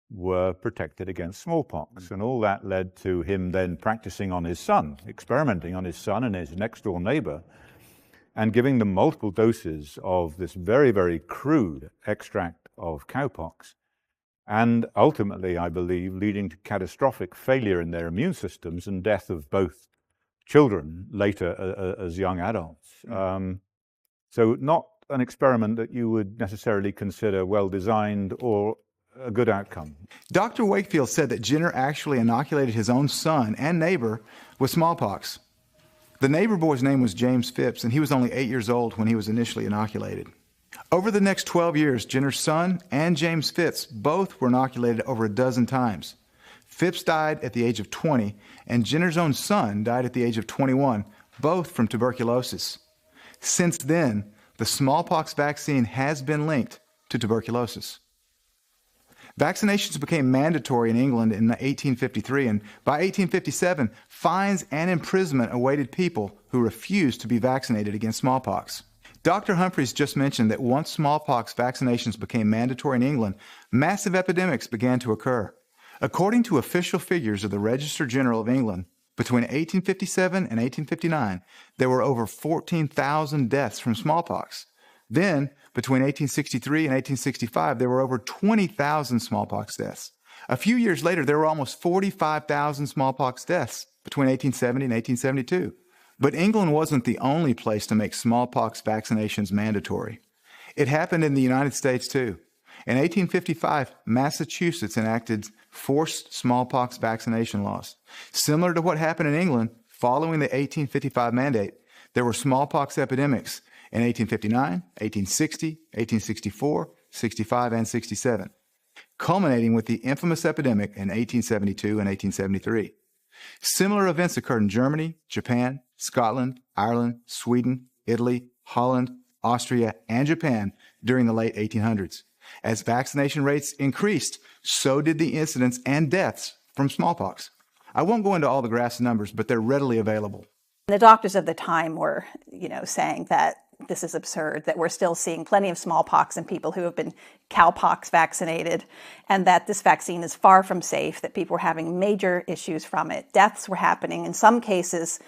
were protected against smallpox. And all that led to him then practicing on his son, experimenting on his son and his next-door neighbor, and giving them multiple doses of this very, very crude extract of cowpox, and ultimately, I believe, leading to catastrophic failure in their immune systems and death of both children later as young adults. So not an experiment that you would necessarily consider well-designed or a good outcome. Dr. Wakefield said that Jenner actually inoculated his own son and neighbor with smallpox. The neighbor boy's name was James Phipps, and he was only 8 years old when he was initially inoculated. Over the next 12 years, Jenner's son and James Phipps both were inoculated over a dozen times. Phipps died at the age of 20, and Jenner's own son died at the age of 21, both from tuberculosis. Since then, the smallpox vaccine has been linked to tuberculosis. Vaccinations became mandatory in England in 1853, and by 1857, fines and imprisonment awaited people who refused to be vaccinated against smallpox. Dr. Humphreys just mentioned that once smallpox vaccinations became mandatory in England, massive epidemics began to occur. According to official figures of the Register General of England, between 1857 and 1859, there were over 14,000 deaths from smallpox. Then, between 1863 and 1865, there were over 20,000 smallpox deaths. A few years later, there were almost 45,000 smallpox deaths between 1870 and 1872. But England wasn't the only place to make smallpox vaccinations mandatory. It happened in the United States, too. In 1855, Massachusetts enacted forced smallpox vaccination laws. Similar to what happened in England, following the 1855 mandate, there were smallpox epidemics in 1859, 1860, 1864, 65, and 67, culminating with the infamous epidemic in 1872 and 1873. Similar events occurred in Germany, Japan, Scotland, Ireland, Sweden, Italy, Holland, Austria, and Japan during the late 1800s. As vaccination rates increased, so did the incidence and deaths from smallpox. I won't go into all the graphs and numbers, but they're readily available. The doctors of the time were, saying that this is absurd, that we're still seeing plenty of smallpox in people who have been cowpox vaccinated, and that this vaccine is far from safe, that people were having major issues from it. Deaths were happening. In some cases,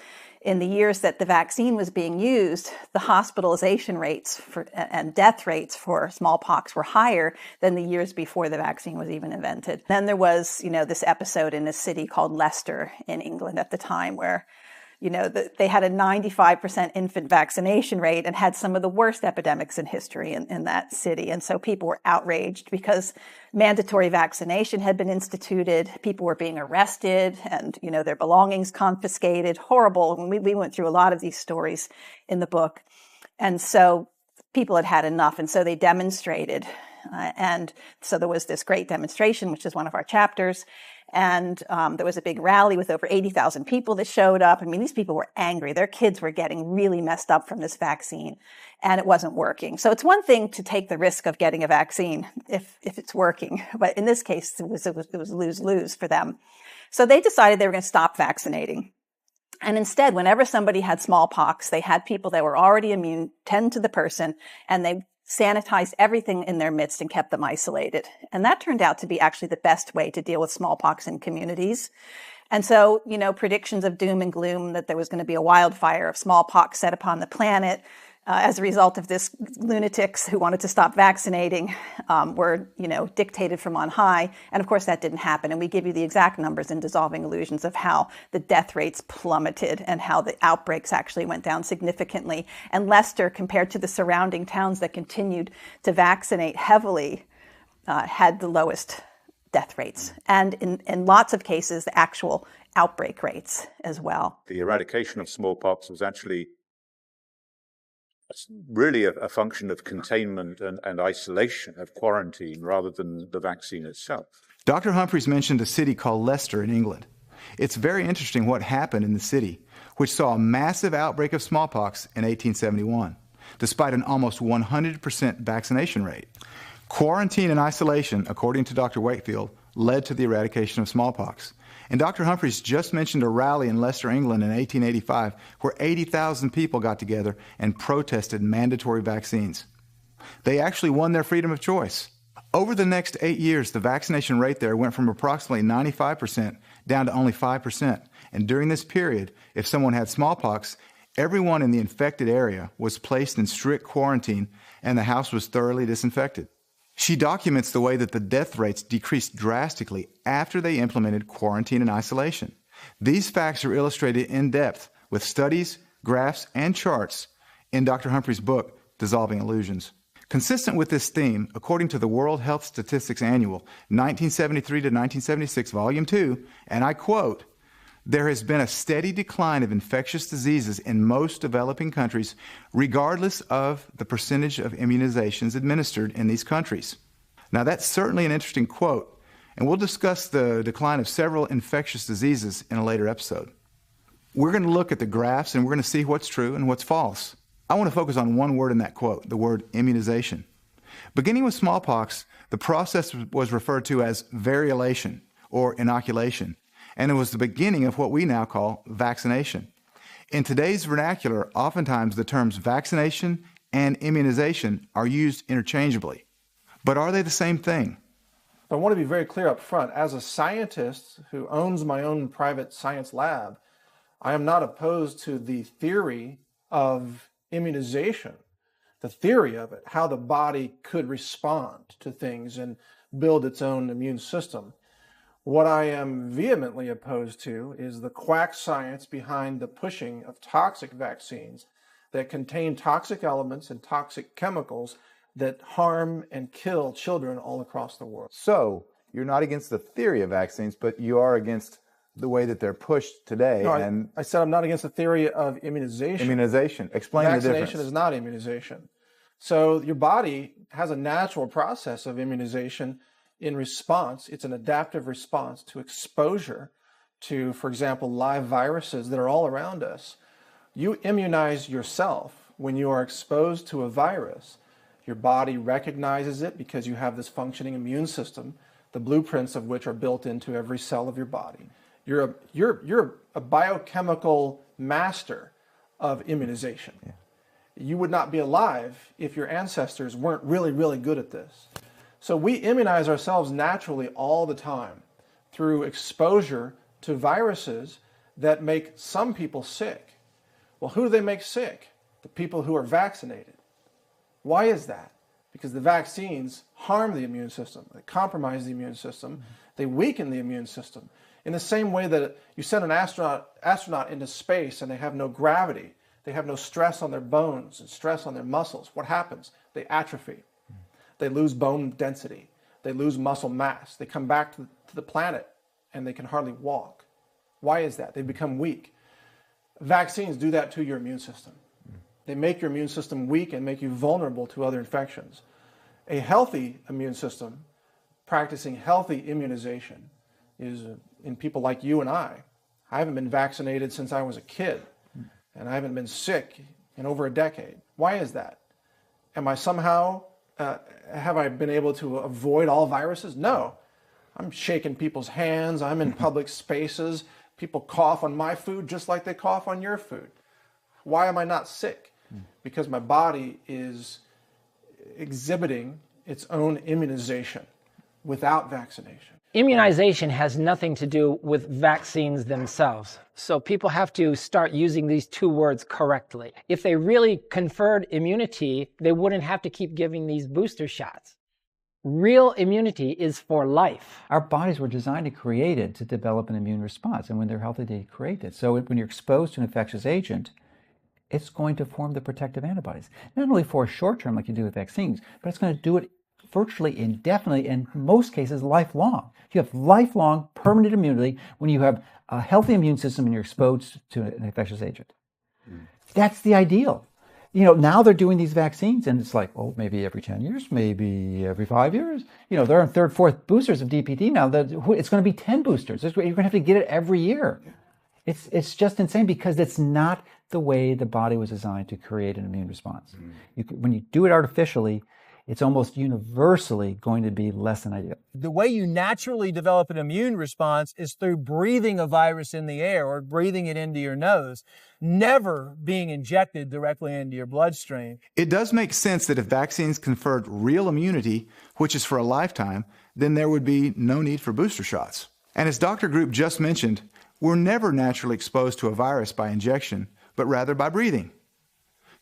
in the years that the vaccine was being used, the hospitalization rates and death rates for smallpox were higher than the years before the vaccine was even invented. Then there was, this episode in a city called Leicester in England at the time where they had a 95% infant vaccination rate and had some of the worst epidemics in history in that city. And so people were outraged because mandatory vaccination had been instituted. People were being arrested and, their belongings confiscated. Horrible. We went through a lot of these stories in the book. And so people had had enough. And so they demonstrated. And so there was this great demonstration, which is one of our chapters. And there was a big rally with over 80,000 people that showed up. I mean, these people were angry. Their kids were getting really messed up from this vaccine, and it wasn't working. So it's one thing to take the risk of getting a vaccine if it's working. But in this case, it was lose-lose for them. So they decided they were going to stop vaccinating. And instead, whenever somebody had smallpox, they had people that were already immune tend to the person, and they sanitized everything in their midst and kept them isolated. And that turned out to be actually the best way to deal with smallpox in communities. And so, predictions of doom and gloom that there was going to be a wildfire of smallpox set upon the planet as a result of this lunatics who wanted to stop vaccinating were, dictated from on high. And of course, that didn't happen. And we give you the exact numbers in Dissolving Illusions of how the death rates plummeted and how the outbreaks actually went down significantly. And Leicester, compared to the surrounding towns that continued to vaccinate heavily, had the lowest death rates. And in lots of cases, the actual outbreak rates as well. The eradication of smallpox was actually really a function of containment and isolation, of quarantine, rather than the vaccine itself. Dr. Humphreys mentioned a city called Leicester in England. It's very interesting what happened in the city, which saw a massive outbreak of smallpox in 1871, despite an almost 100% vaccination rate. Quarantine and isolation, according to Dr. Wakefield, led to the eradication of smallpox. And Dr. Humphreys just mentioned a rally in Leicester, England in 1885 where 80,000 people got together and protested mandatory vaccines. They actually won their freedom of choice. Over the next 8 years, the vaccination rate there went from approximately 95% down to only 5%. And during this period, if someone had smallpox, everyone in the infected area was placed in strict quarantine and the house was thoroughly disinfected. She documents the way that the death rates decreased drastically after they implemented quarantine and isolation. These facts are illustrated in depth with studies, graphs, and charts in Dr. Humphrey's book, Dissolving Illusions. Consistent with this theme, according to the World Health Statistics Annual, 1973 to 1976, Volume 2, and I quote, "There has been a steady decline of infectious diseases in most developing countries, regardless of the percentage of immunizations administered in these countries." Now, that's certainly an interesting quote, and we'll discuss the decline of several infectious diseases in a later episode. We're going to look at the graphs, and we're going to see what's true and what's false. I want to focus on one word in that quote, the word immunization. Beginning with smallpox, the process was referred to as variolation or inoculation, and it was the beginning of what we now call vaccination. In today's vernacular, oftentimes the terms vaccination and immunization are used interchangeably. But are they the same thing? I want to be very clear up front. As a scientist who owns my own private science lab, I am not opposed to the theory of immunization, the theory of it, how the body could respond to things and build its own immune system. What I am vehemently opposed to is the quack science behind the pushing of toxic vaccines that contain toxic elements and toxic chemicals that harm and kill children all across the world. So, you're not against the theory of vaccines, but you are against the way that they're pushed today. No, I said I'm not against the theory of immunization. Immunization. Explain the difference. Vaccination is not immunization. So your body has a natural process of immunization in response. It's an adaptive response to exposure to, for example, live viruses that are all around us. You immunize yourself when you are exposed to a virus. Your body recognizes it because you have this functioning immune system, the blueprints of which are built into every cell of your body. You're a biochemical master of immunization. Yeah. You would not be alive if your ancestors weren't really, really good at this. So we immunize ourselves naturally all the time through exposure to viruses that make some people sick. Well, who do they make sick? The people who are vaccinated. Why is that? Because the vaccines harm the immune system. They compromise the immune system. They weaken the immune system. In the same way that you send an astronaut into space and they have no gravity, they have no stress on their bones and stress on their muscles. What happens? They atrophy. They lose bone density. They lose muscle mass. They come back to the planet and they can hardly walk. Why is that? They become weak. Vaccines do that to your immune system. They make your immune system weak and make you vulnerable to other infections. A healthy immune system, practicing healthy immunization, is in people like you and I. I haven't been vaccinated since I was a kid, and I haven't been sick in over a decade. Why is that? Am I somehow, have I been able to avoid all viruses? No. I'm shaking people's hands. I'm in public spaces. People cough on my food just like they cough on your food. Why am I not sick? Because my body is exhibiting its own immunization without vaccination. Immunization has nothing to do with vaccines themselves. So people have to start using these two words correctly. If they really conferred immunity, they wouldn't have to keep giving these booster shots. Real immunity is for life. Our bodies were designed and created to develop an immune response, and when they're healthy, they create it. So when you're exposed to an infectious agent, it's going to form the protective antibodies. Not only for a short term like you do with vaccines, but it's going to do it virtually indefinitely, in most cases lifelong. You have lifelong permanent immunity when you have a healthy immune system and you're exposed to an infectious agent. That's the ideal. You know, now they're doing these vaccines and it's like, well, maybe every 10 years, maybe every 5 years. You know, they're on third, fourth boosters of DPT now. It's going to be 10 boosters. You're going to have to get it every year. It's just insane because it's not the way the body was designed to create an immune response. When you do it artificially, it's almost universally going to be less than ideal. The way you naturally develop an immune response is through breathing a virus in the air or breathing it into your nose, never being injected directly into your bloodstream. It does make sense that if vaccines conferred real immunity, which is for a lifetime, then there would be no need for booster shots. And as Dr. Group just mentioned, we're never naturally exposed to a virus by injection, but rather by breathing.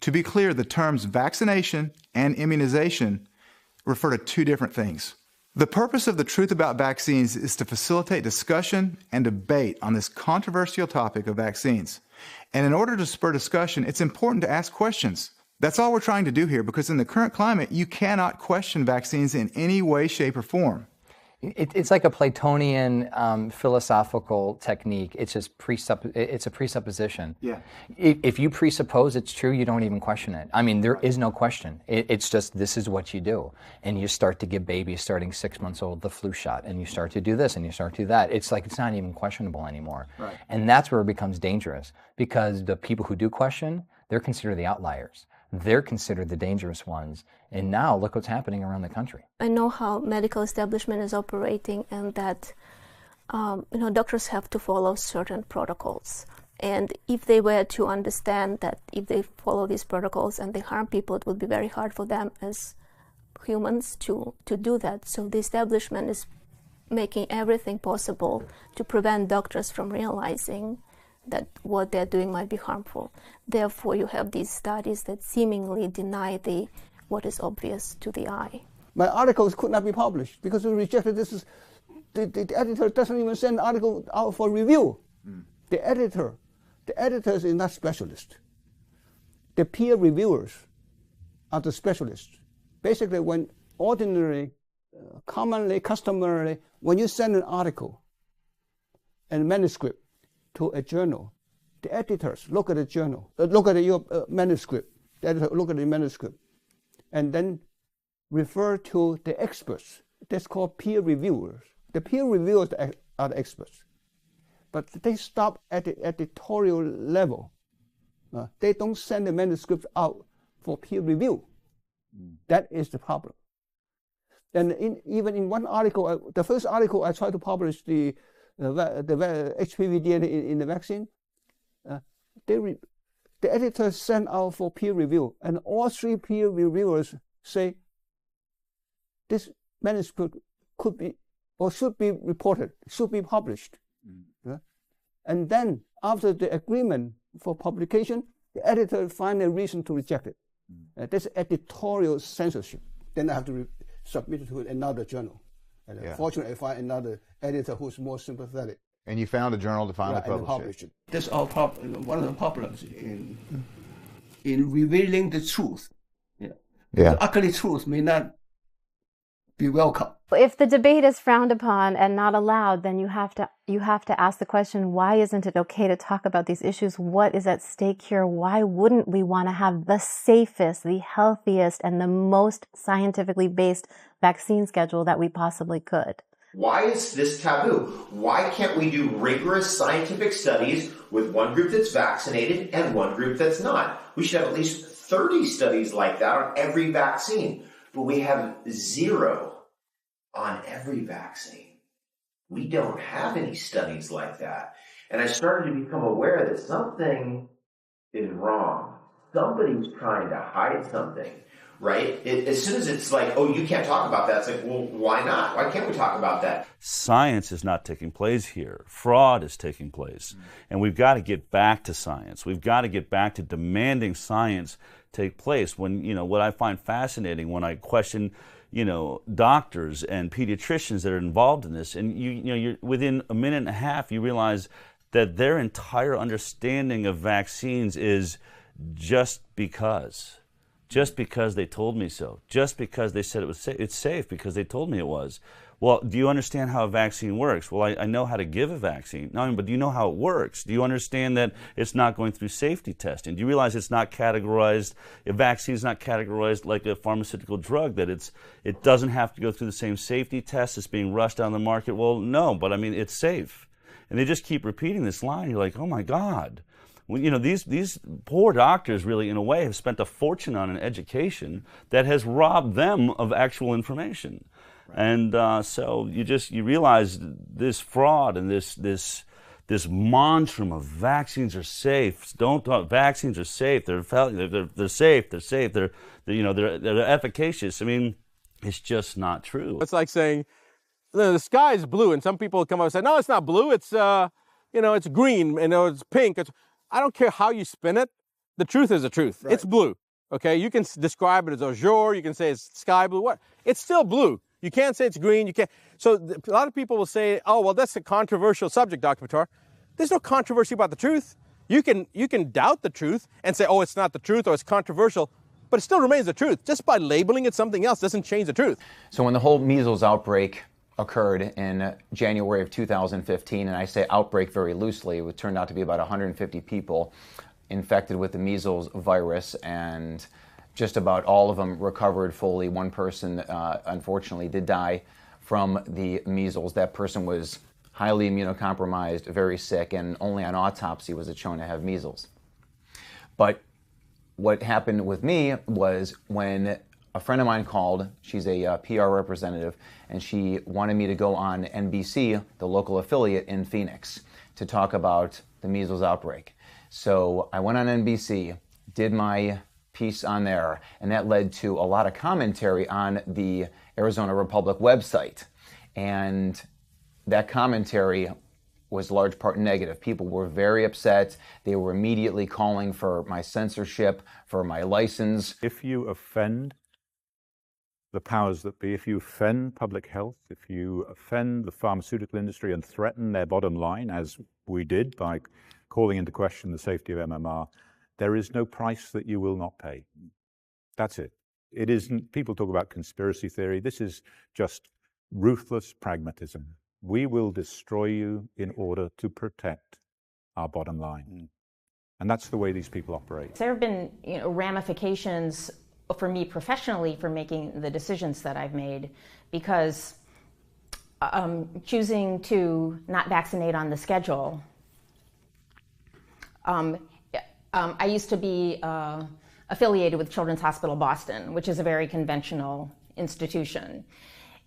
To be clear, the terms vaccination and immunization refer to two different things. The purpose of the Truth About Vaccines is to facilitate discussion and debate on this controversial topic of vaccines. And in order to spur discussion, it's important to ask questions. That's all we're trying to do here, because in the current climate, you cannot question vaccines in any way, shape, or form. It's like a Platonian philosophical technique. It's just it's a presupposition. Yeah. If you presuppose it's true, you don't even question it. I mean, there is no question. It's just, this is what you do. And you start to give babies starting 6 months old the flu shot, and you start to do this and you start to do that. It's like, it's not even questionable anymore. Right. And that's where it becomes dangerous, because the people who do question, they're considered the outliers. They're considered the dangerous ones. And now look what's happening around the country. I know how medical establishment is operating, and that doctors have to follow certain protocols. And if they were to understand that if they follow these protocols and they harm people, it would be very hard for them as humans to do that. So the establishment is making everything possible to prevent doctors from realizing that what they're doing might be harmful. Therefore, you have these studies that seemingly deny what is obvious to the eye. My articles could not be published because we rejected this. The editor doesn't even send the article out for review. The editors is not specialist. The peer reviewers are the specialists. Basically, when customarily, when you send an article and manuscript to a journal, the editors look at the journal, look at your manuscript, the editor look at the manuscript, and then refer to the experts. That's called peer reviewers. The peer reviewers are the experts. But they stop at the editorial level. They don't send the manuscript out for peer review. That is the problem. And even in one article, the first article I tried to publish the HPV DNA in the vaccine, the editors sent out for peer review, and all three peer reviewers say this manuscript could be or should be reported, should be published. And then after the agreement for publication, the editor find a reason to reject it. That's editorial censorship. Then I have to submit it to another journal. And fortunately, I find another editor who's more sympathetic. And you found a journal to finally publish it. That's our one of the problems in revealing the truth. The ugly truth may not be welcome. If the debate is frowned upon and not allowed, then you have to ask the question, why isn't it okay to talk about these issues? What is at stake here? Why wouldn't we want to have the safest, the healthiest, and the most scientifically based vaccine schedule that we possibly could? Why is this taboo? Why can't we do rigorous scientific studies with one group that's vaccinated and one group that's not? We should have at least 30 studies like that on every vaccine, but we have 0 on every vaccine. We don't have any studies like that. And I started to become aware that something is wrong. Somebody's trying to hide something, right? As soon as it's like, oh, you can't talk about that, it's like, well, why not? Why can't we talk about that? Science is not taking place here. Fraud is taking place. And we've got to get back to science. We've got to get back to demanding science take place. When, what I find fascinating when I question doctors and pediatricians that are involved in this, and you're within a minute and a half, you realize that their entire understanding of vaccines is just because they told me so, just because they said it's safe because they told me it was. Well, do you understand how a vaccine works? Well, I know how to give a vaccine. No, but do you know how it works? Do you understand that it's not going through safety testing? Do you realize it's not categorized, a vaccine is not categorized like a pharmaceutical drug, that it doesn't have to go through the same safety tests, it's being rushed down the market? Well, no, but I mean, it's safe. And they just keep repeating this line. You're like, oh my God. You know, these poor doctors really, in a way, have spent a fortune on an education that has robbed them of actual information. Right. And so you realize this fraud and this mantra of vaccines are safe. Don't talk. Vaccines are safe. They're safe. They're safe. They're efficacious. I mean, it's just not true. It's like saying the sky is blue, and some people come up and say, "No, it's not blue. It's it's green, and it's pink." I don't care how you spin it. The truth is the truth. Right. It's blue. Okay, you can describe it as azure. You can say it's sky blue. What? It's still blue. You can't say it's green. You can't. So a lot of people will say, "Oh, well, that's a controversial subject, Dr. Buttar." There's no controversy about the truth. You can doubt the truth and say, "Oh, it's not the truth," or "It's controversial," but it still remains the truth. Just by labeling it something else doesn't change the truth. So when the whole measles outbreak occurred in January of 2015, and I say outbreak very loosely, it turned out to be about 150 people infected with the measles virus, and just about all of them recovered fully. One person, unfortunately, did die from the measles. That person was highly immunocompromised, very sick, and only on autopsy was it shown to have measles. But what happened with me was when a friend of mine called, she's a PR representative, and she wanted me to go on NBC, the local affiliate in Phoenix, to talk about the measles outbreak. So I went on NBC, did my piece on there, and that led to a lot of commentary on the Arizona Republic website. And that commentary was large part negative. People were very upset. They were immediately calling for my censorship, for my license. If you offend the powers that be, if you offend public health, if you offend the pharmaceutical industry and threaten their bottom line, as we did by calling into question the safety of MMR, there is no price that you will not pay. That's it. It isn't, people talk about conspiracy theory. This is just ruthless pragmatism. We will destroy you in order to protect our bottom line. And that's the way these people operate. There have been ramifications for me professionally for making the decisions that I've made, because choosing to not vaccinate on the schedule. I used to be affiliated with Children's Hospital Boston, which is a very conventional institution.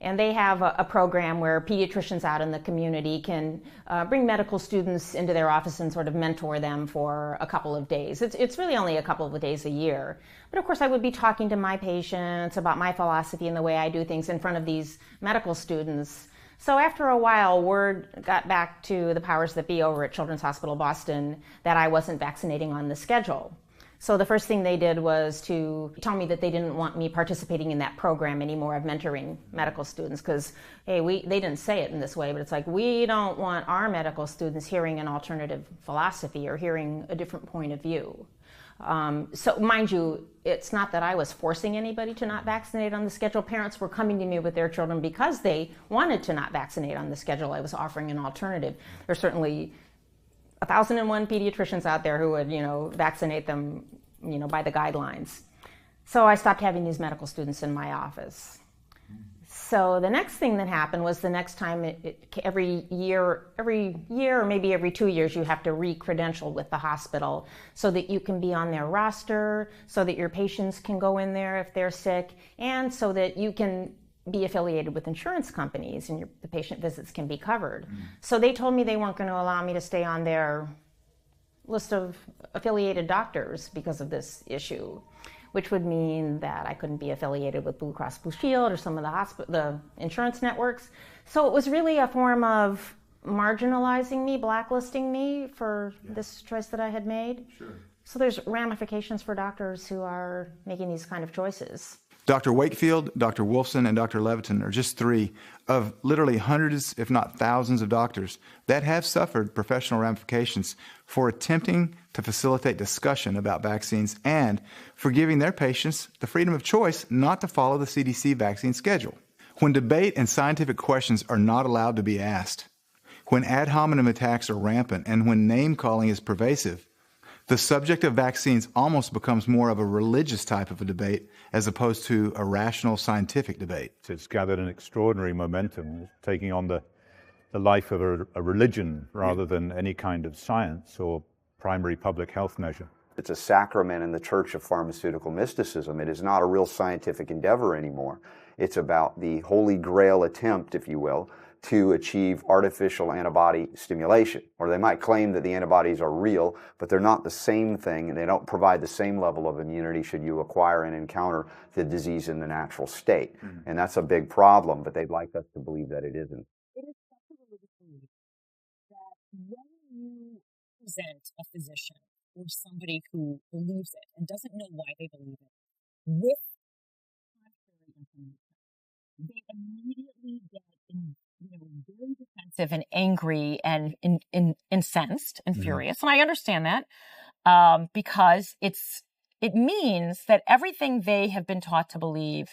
And they have a program where pediatricians out in the community can bring medical students into their office and sort of mentor them for a couple of days. It's really only a couple of days a year. But of course, I would be talking to my patients about my philosophy and the way I do things in front of these medical students. So after a while, word got back to the powers that be over at Children's Hospital Boston that I wasn't vaccinating on the schedule. So the first thing they did was to tell me that they didn't want me participating in that program anymore of mentoring medical students, because, hey, they didn't say it in this way, but it's like, we don't want our medical students hearing an alternative philosophy or hearing a different point of view. So mind you, it's not that I was forcing anybody to not vaccinate on the schedule. Parents were coming to me with their children because they wanted to not vaccinate on the schedule. I was offering an alternative. There's certainly 1,001 pediatricians out there who would, vaccinate them, by the guidelines. So I stopped having these medical students in my office. So the next thing that happened was the next time, every year or maybe every 2 years, you have to re-credential with the hospital so that you can be on their roster, so that your patients can go in there if they're sick, and so that you can be affiliated with insurance companies and the patient visits can be covered. So they told me they weren't going to allow me to stay on their list of affiliated doctors because of this issue, which would mean that I couldn't be affiliated with Blue Cross Blue Shield or some of the insurance networks. So it was really a form of marginalizing me, blacklisting me for this choice that I had made. Sure. So there's ramifications for doctors who are making these kind of choices. Dr. Wakefield, Dr. Wolfson, and Dr. Levitin are just three of literally hundreds, if not thousands, of doctors that have suffered professional ramifications for attempting to facilitate discussion about vaccines and for giving their patients the freedom of choice not to follow the CDC vaccine schedule. When debate and scientific questions are not allowed to be asked, when ad hominem attacks are rampant, and when name-calling is pervasive, the subject of vaccines almost becomes more of a religious type of a debate as opposed to a rational scientific debate. It's gathered an extraordinary momentum, taking on the life of a religion rather than any kind of science or primary public health measure. It's a sacrament in the Church of Pharmaceutical Mysticism. It is not a real scientific endeavor anymore. It's about the holy grail attempt, if you will, to achieve artificial antibody stimulation. Or they might claim that the antibodies are real, but they're not the same thing, and they don't provide the same level of immunity should you acquire and encounter the disease in the natural state. And that's a big problem, but they'd like us to believe that it isn't. It is such a religious belief that when you present a physician or somebody who believes it and doesn't know why they believe it with contrary information, they immediately get very defensive and angry and incensed and furious. And I understand that because it means that everything they have been taught to believe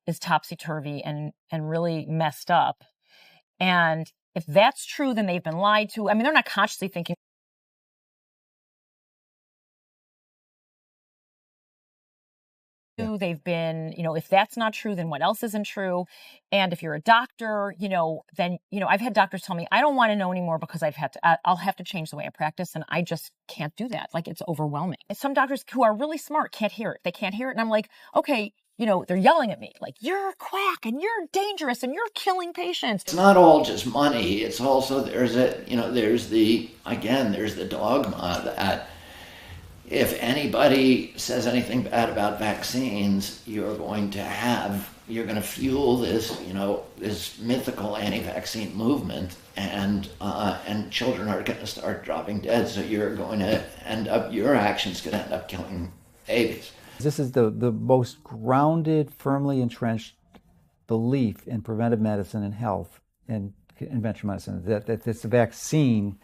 is topsy-turvy and really messed up. And if that's true, then they've been lied to. I mean, they're not consciously thinking. They've been, if that's not true, then what else isn't true? And if you're a doctor, then, I've had doctors tell me, I don't want to know anymore because I'll have to change the way I practice. And I just can't do that. Like, it's overwhelming. And some doctors who are really smart can't hear it. They can't hear it. And I'm like, okay, they're yelling at me like, you're a quack and you're dangerous and you're killing patients. It's not all just money. It's also, there's the dogma that if anybody says anything bad about vaccines, you're going to fuel this, this mythical anti-vaccine movement, and children are going to start dropping dead. So you're going to your actions could end up killing babies. This is the most grounded, firmly entrenched belief in preventive medicine and health and conventional medicine, that this vaccine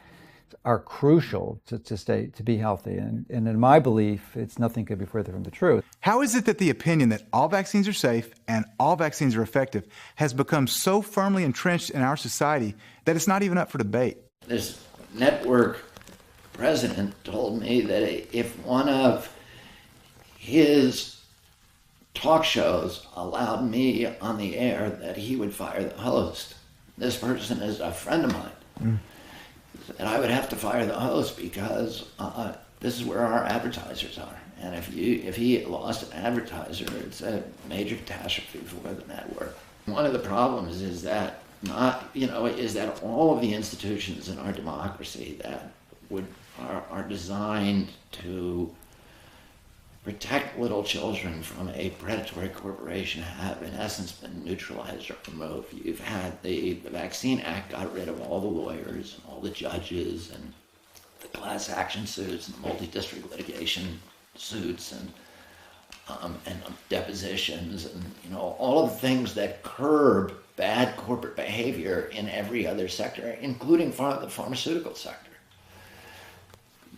are crucial to be healthy. And in my belief, it's nothing could be further from the truth. How is it that the opinion that all vaccines are safe and all vaccines are effective has become so firmly entrenched in our society that it's not even up for debate? This network president told me that if one of his talk shows allowed me on the air, that he would fire the host. This person is a friend of mine. And I would have to fire the host because this is where our advertisers are. And if he lost an advertiser, it's a major catastrophe for the network. One of the problems is that all of the institutions in our democracy that are designed to protect little children from a predatory corporation have in essence been neutralized or removed. You've had the Vaccine Act got rid of all the lawyers and all the judges and the class action suits and the multi-district litigation suits and depositions and all of the things that curb bad corporate behavior in every other sector, including the pharmaceutical sector.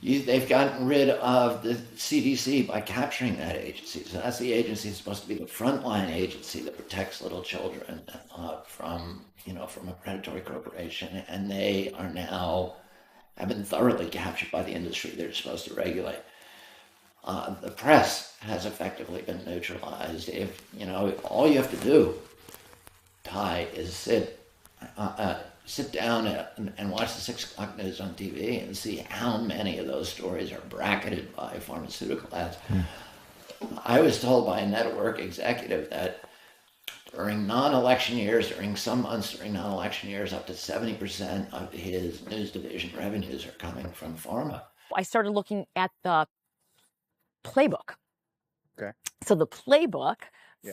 They've gotten rid of the CDC by capturing that agency. So that's the agency that's supposed to be the frontline agency that protects little children from a predatory corporation. And they have been thoroughly captured by the industry they're supposed to regulate. The press has effectively been neutralized. If all you have to do, Ty, is sit down and watch the 6 o'clock news on TV and see how many of those stories are bracketed by pharmaceutical ads. I was told by a network executive that during non-election years, during some months during non-election years, up to 70% of his news division revenues are coming from pharma. I started looking at the playbook. Okay. So the playbook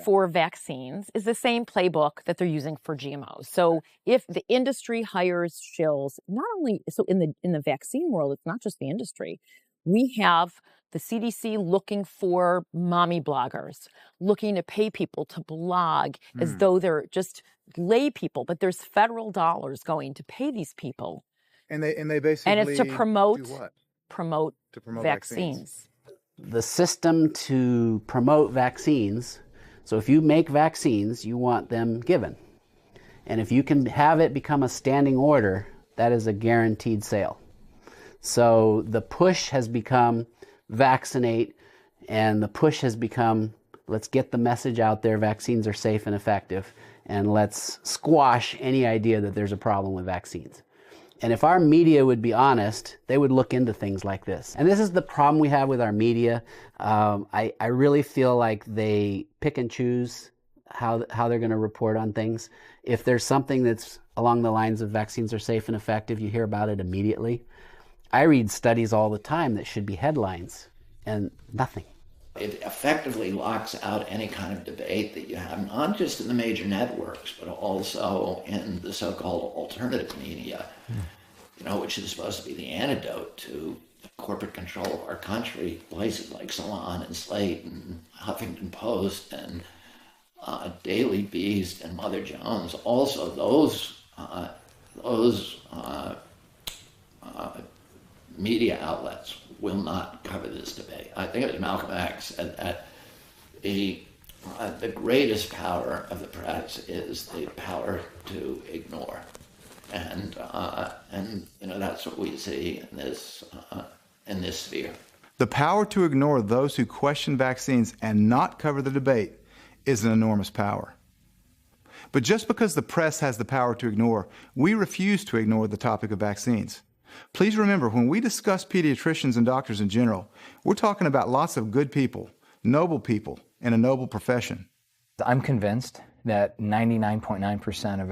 for vaccines is the same playbook that they're using for GMOs. So if the industry hires shills, not only in the vaccine world, it's not just the industry. We have the CDC looking for mommy bloggers, looking to pay people to blog as though they're just lay people, but there's federal dollars going to pay these people. And they basically and it's to promote do what? Promote vaccines. The system to promote vaccines. So if you make vaccines, you want them given. And if you can have it become a standing order, that is a guaranteed sale. So the push has become vaccinate, and the push has become let's get the message out there, vaccines are safe and effective, and let's squash any idea that there's a problem with vaccines. And if our media would be honest, they would look into things like this. And this is the problem we have with our media. I really feel like they pick and choose how they're going to report on things. If there's something that's along the lines of vaccines are safe and effective, you hear about it immediately. I read studies all the time that should be headlines, and nothing. It effectively locks out any kind of debate that you have, not just in the major networks, but also in the so-called alternative media, which is supposed to be the antidote to the corporate control of our country. Places like Salon and Slate and Huffington Post and Daily Beast and Mother Jones. Also, those media outlets will not cover this debate. I think it was Malcolm X said that the greatest power of the press is the power to ignore, and that's what we see in this sphere. The power to ignore those who question vaccines and not cover the debate is an enormous power. But just because the press has the power to ignore, we refuse to ignore the topic of vaccines. Please remember, when we discuss pediatricians and doctors in general, we're talking about lots of good people, noble people, in a noble profession. I'm convinced that 99.9% of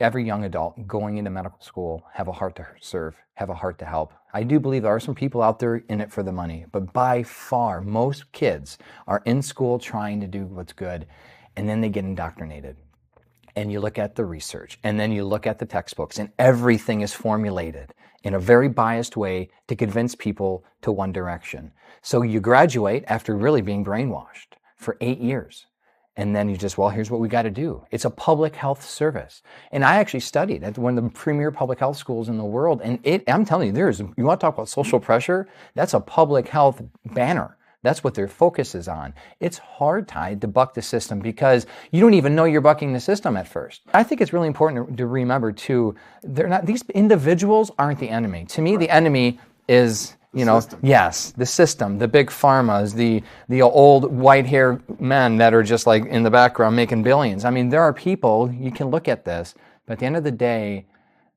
every young adult going into medical school have a heart to serve, have a heart to help. I do believe there are some people out there in it for the money, but by far, most kids are in school trying to do what's good, and then they get indoctrinated. And you look at the research, and then you look at the textbooks, and everything is formulated in a very biased way to convince people to one direction. So you graduate after really being brainwashed for 8 years. And then you just, well, here's what we got to do. It's a public health service. And I actually studied at one of the premier public health schools in the world. And I'm telling you, you want to talk about social pressure? That's a public health banner. That's what their focus is on. It's hard to buck the system because you don't even know you're bucking the system at first. I think it's really important to remember too, these individuals aren't the enemy. To me, the enemy is, the system, the big pharmas, the old white-haired men that are just like in the background making billions. I mean, there are people, you can look at this, but at the end of the day,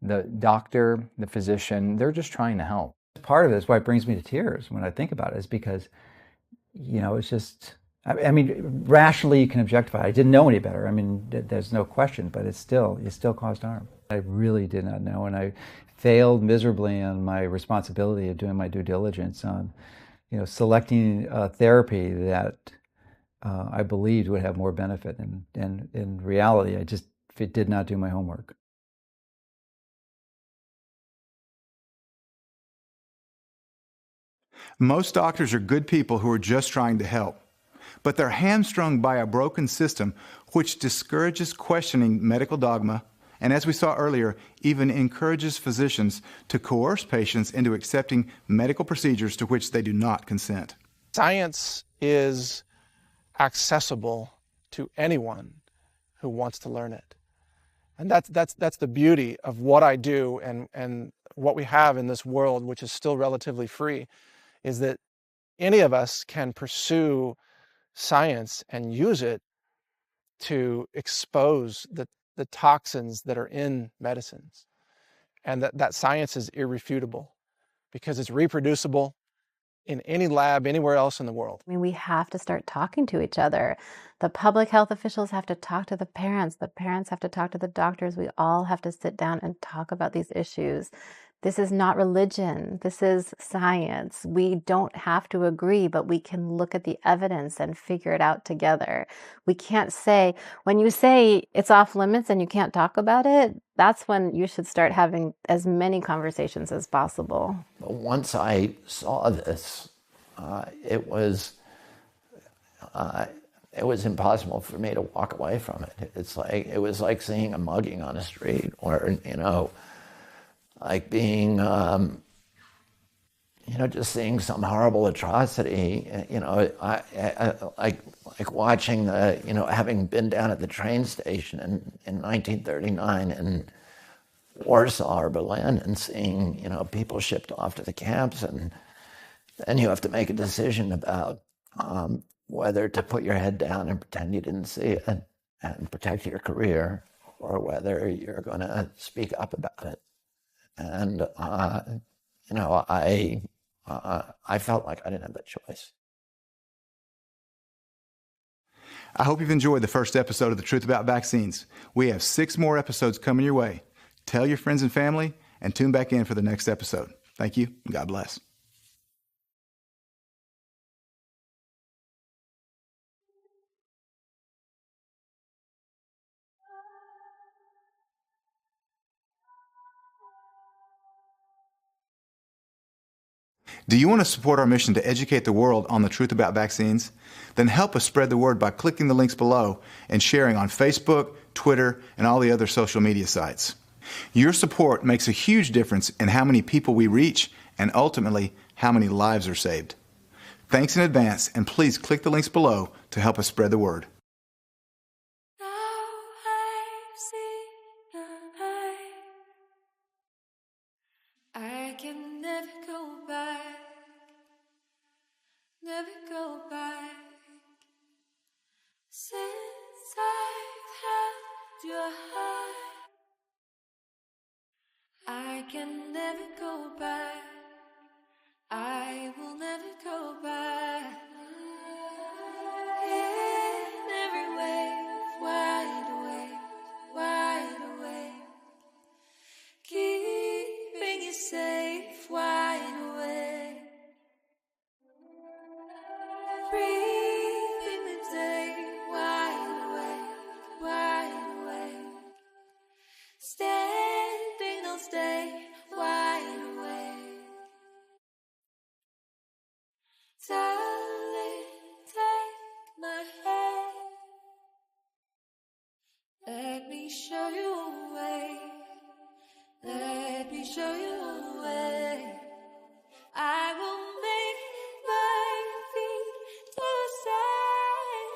the doctor, the physician, they're just trying to help. Part of it is why it brings me to tears when I think about it, is because it's just, I mean, rationally you can objectify. I didn't know any better. I mean, there's no question, but it still caused harm. I really did not know, and I failed miserably on my responsibility of doing my due diligence on, selecting a therapy that I believed would have more benefit. And in reality, I just did not do my homework. Most doctors are good people who are just trying to help, but they're hamstrung by a broken system which discourages questioning medical dogma and, as we saw earlier, even encourages physicians to coerce patients into accepting medical procedures to which they do not consent. Science is accessible to anyone who wants to learn it. And that's the beauty of what I do and what we have in this world, which is still relatively free, is that any of us can pursue science and use it to expose the toxins that are in medicines. And that science is irrefutable because it's reproducible in any lab anywhere else in the world. I mean, we have to start talking to each other. The public health officials have to talk to the parents have to talk to the doctors. We all have to sit down and talk about these issues. This is not religion. This is science. We don't have to agree, but we can look at the evidence and figure it out together. We can't say, when you say it's off limits and you can't talk about it, that's when you should start having as many conversations as possible. Once I saw this, it was impossible for me to walk away from it. It was like seeing a mugging on a street, or like being, just seeing some horrible atrocity. Like watching having been down at the train station in 1939 in Warsaw or Berlin and seeing, people shipped off to the camps, and then you have to make a decision about whether to put your head down and pretend you didn't see it and protect your career, or whether you're going to speak up about it. And, I felt like I didn't have that choice. I hope you've enjoyed the first episode of The Truth About Vaccines. We have 6 more episodes coming your way. Tell your friends and family, and tune back in for the next episode. Thank you, and God bless. Do you want to support our mission to educate the world on the truth about vaccines? Then help us spread the word by clicking the links below and sharing on Facebook, Twitter, and all the other social media sites. Your support makes a huge difference in how many people we reach and ultimately how many lives are saved. Thanks in advance, and please click the links below to help us spread the word. I can never go back, never go back. Since I've had your heart, I can never go back, I will never go back. In every wave, wide awake, keeping you safe, wide awake. Breathing the day, wide awake. Standing, I'll stay, wide awake. Darling, take my hand. Let me show you a way. Let me show you a way. I will make my feet to stand.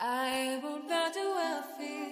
I won't bow to our fear.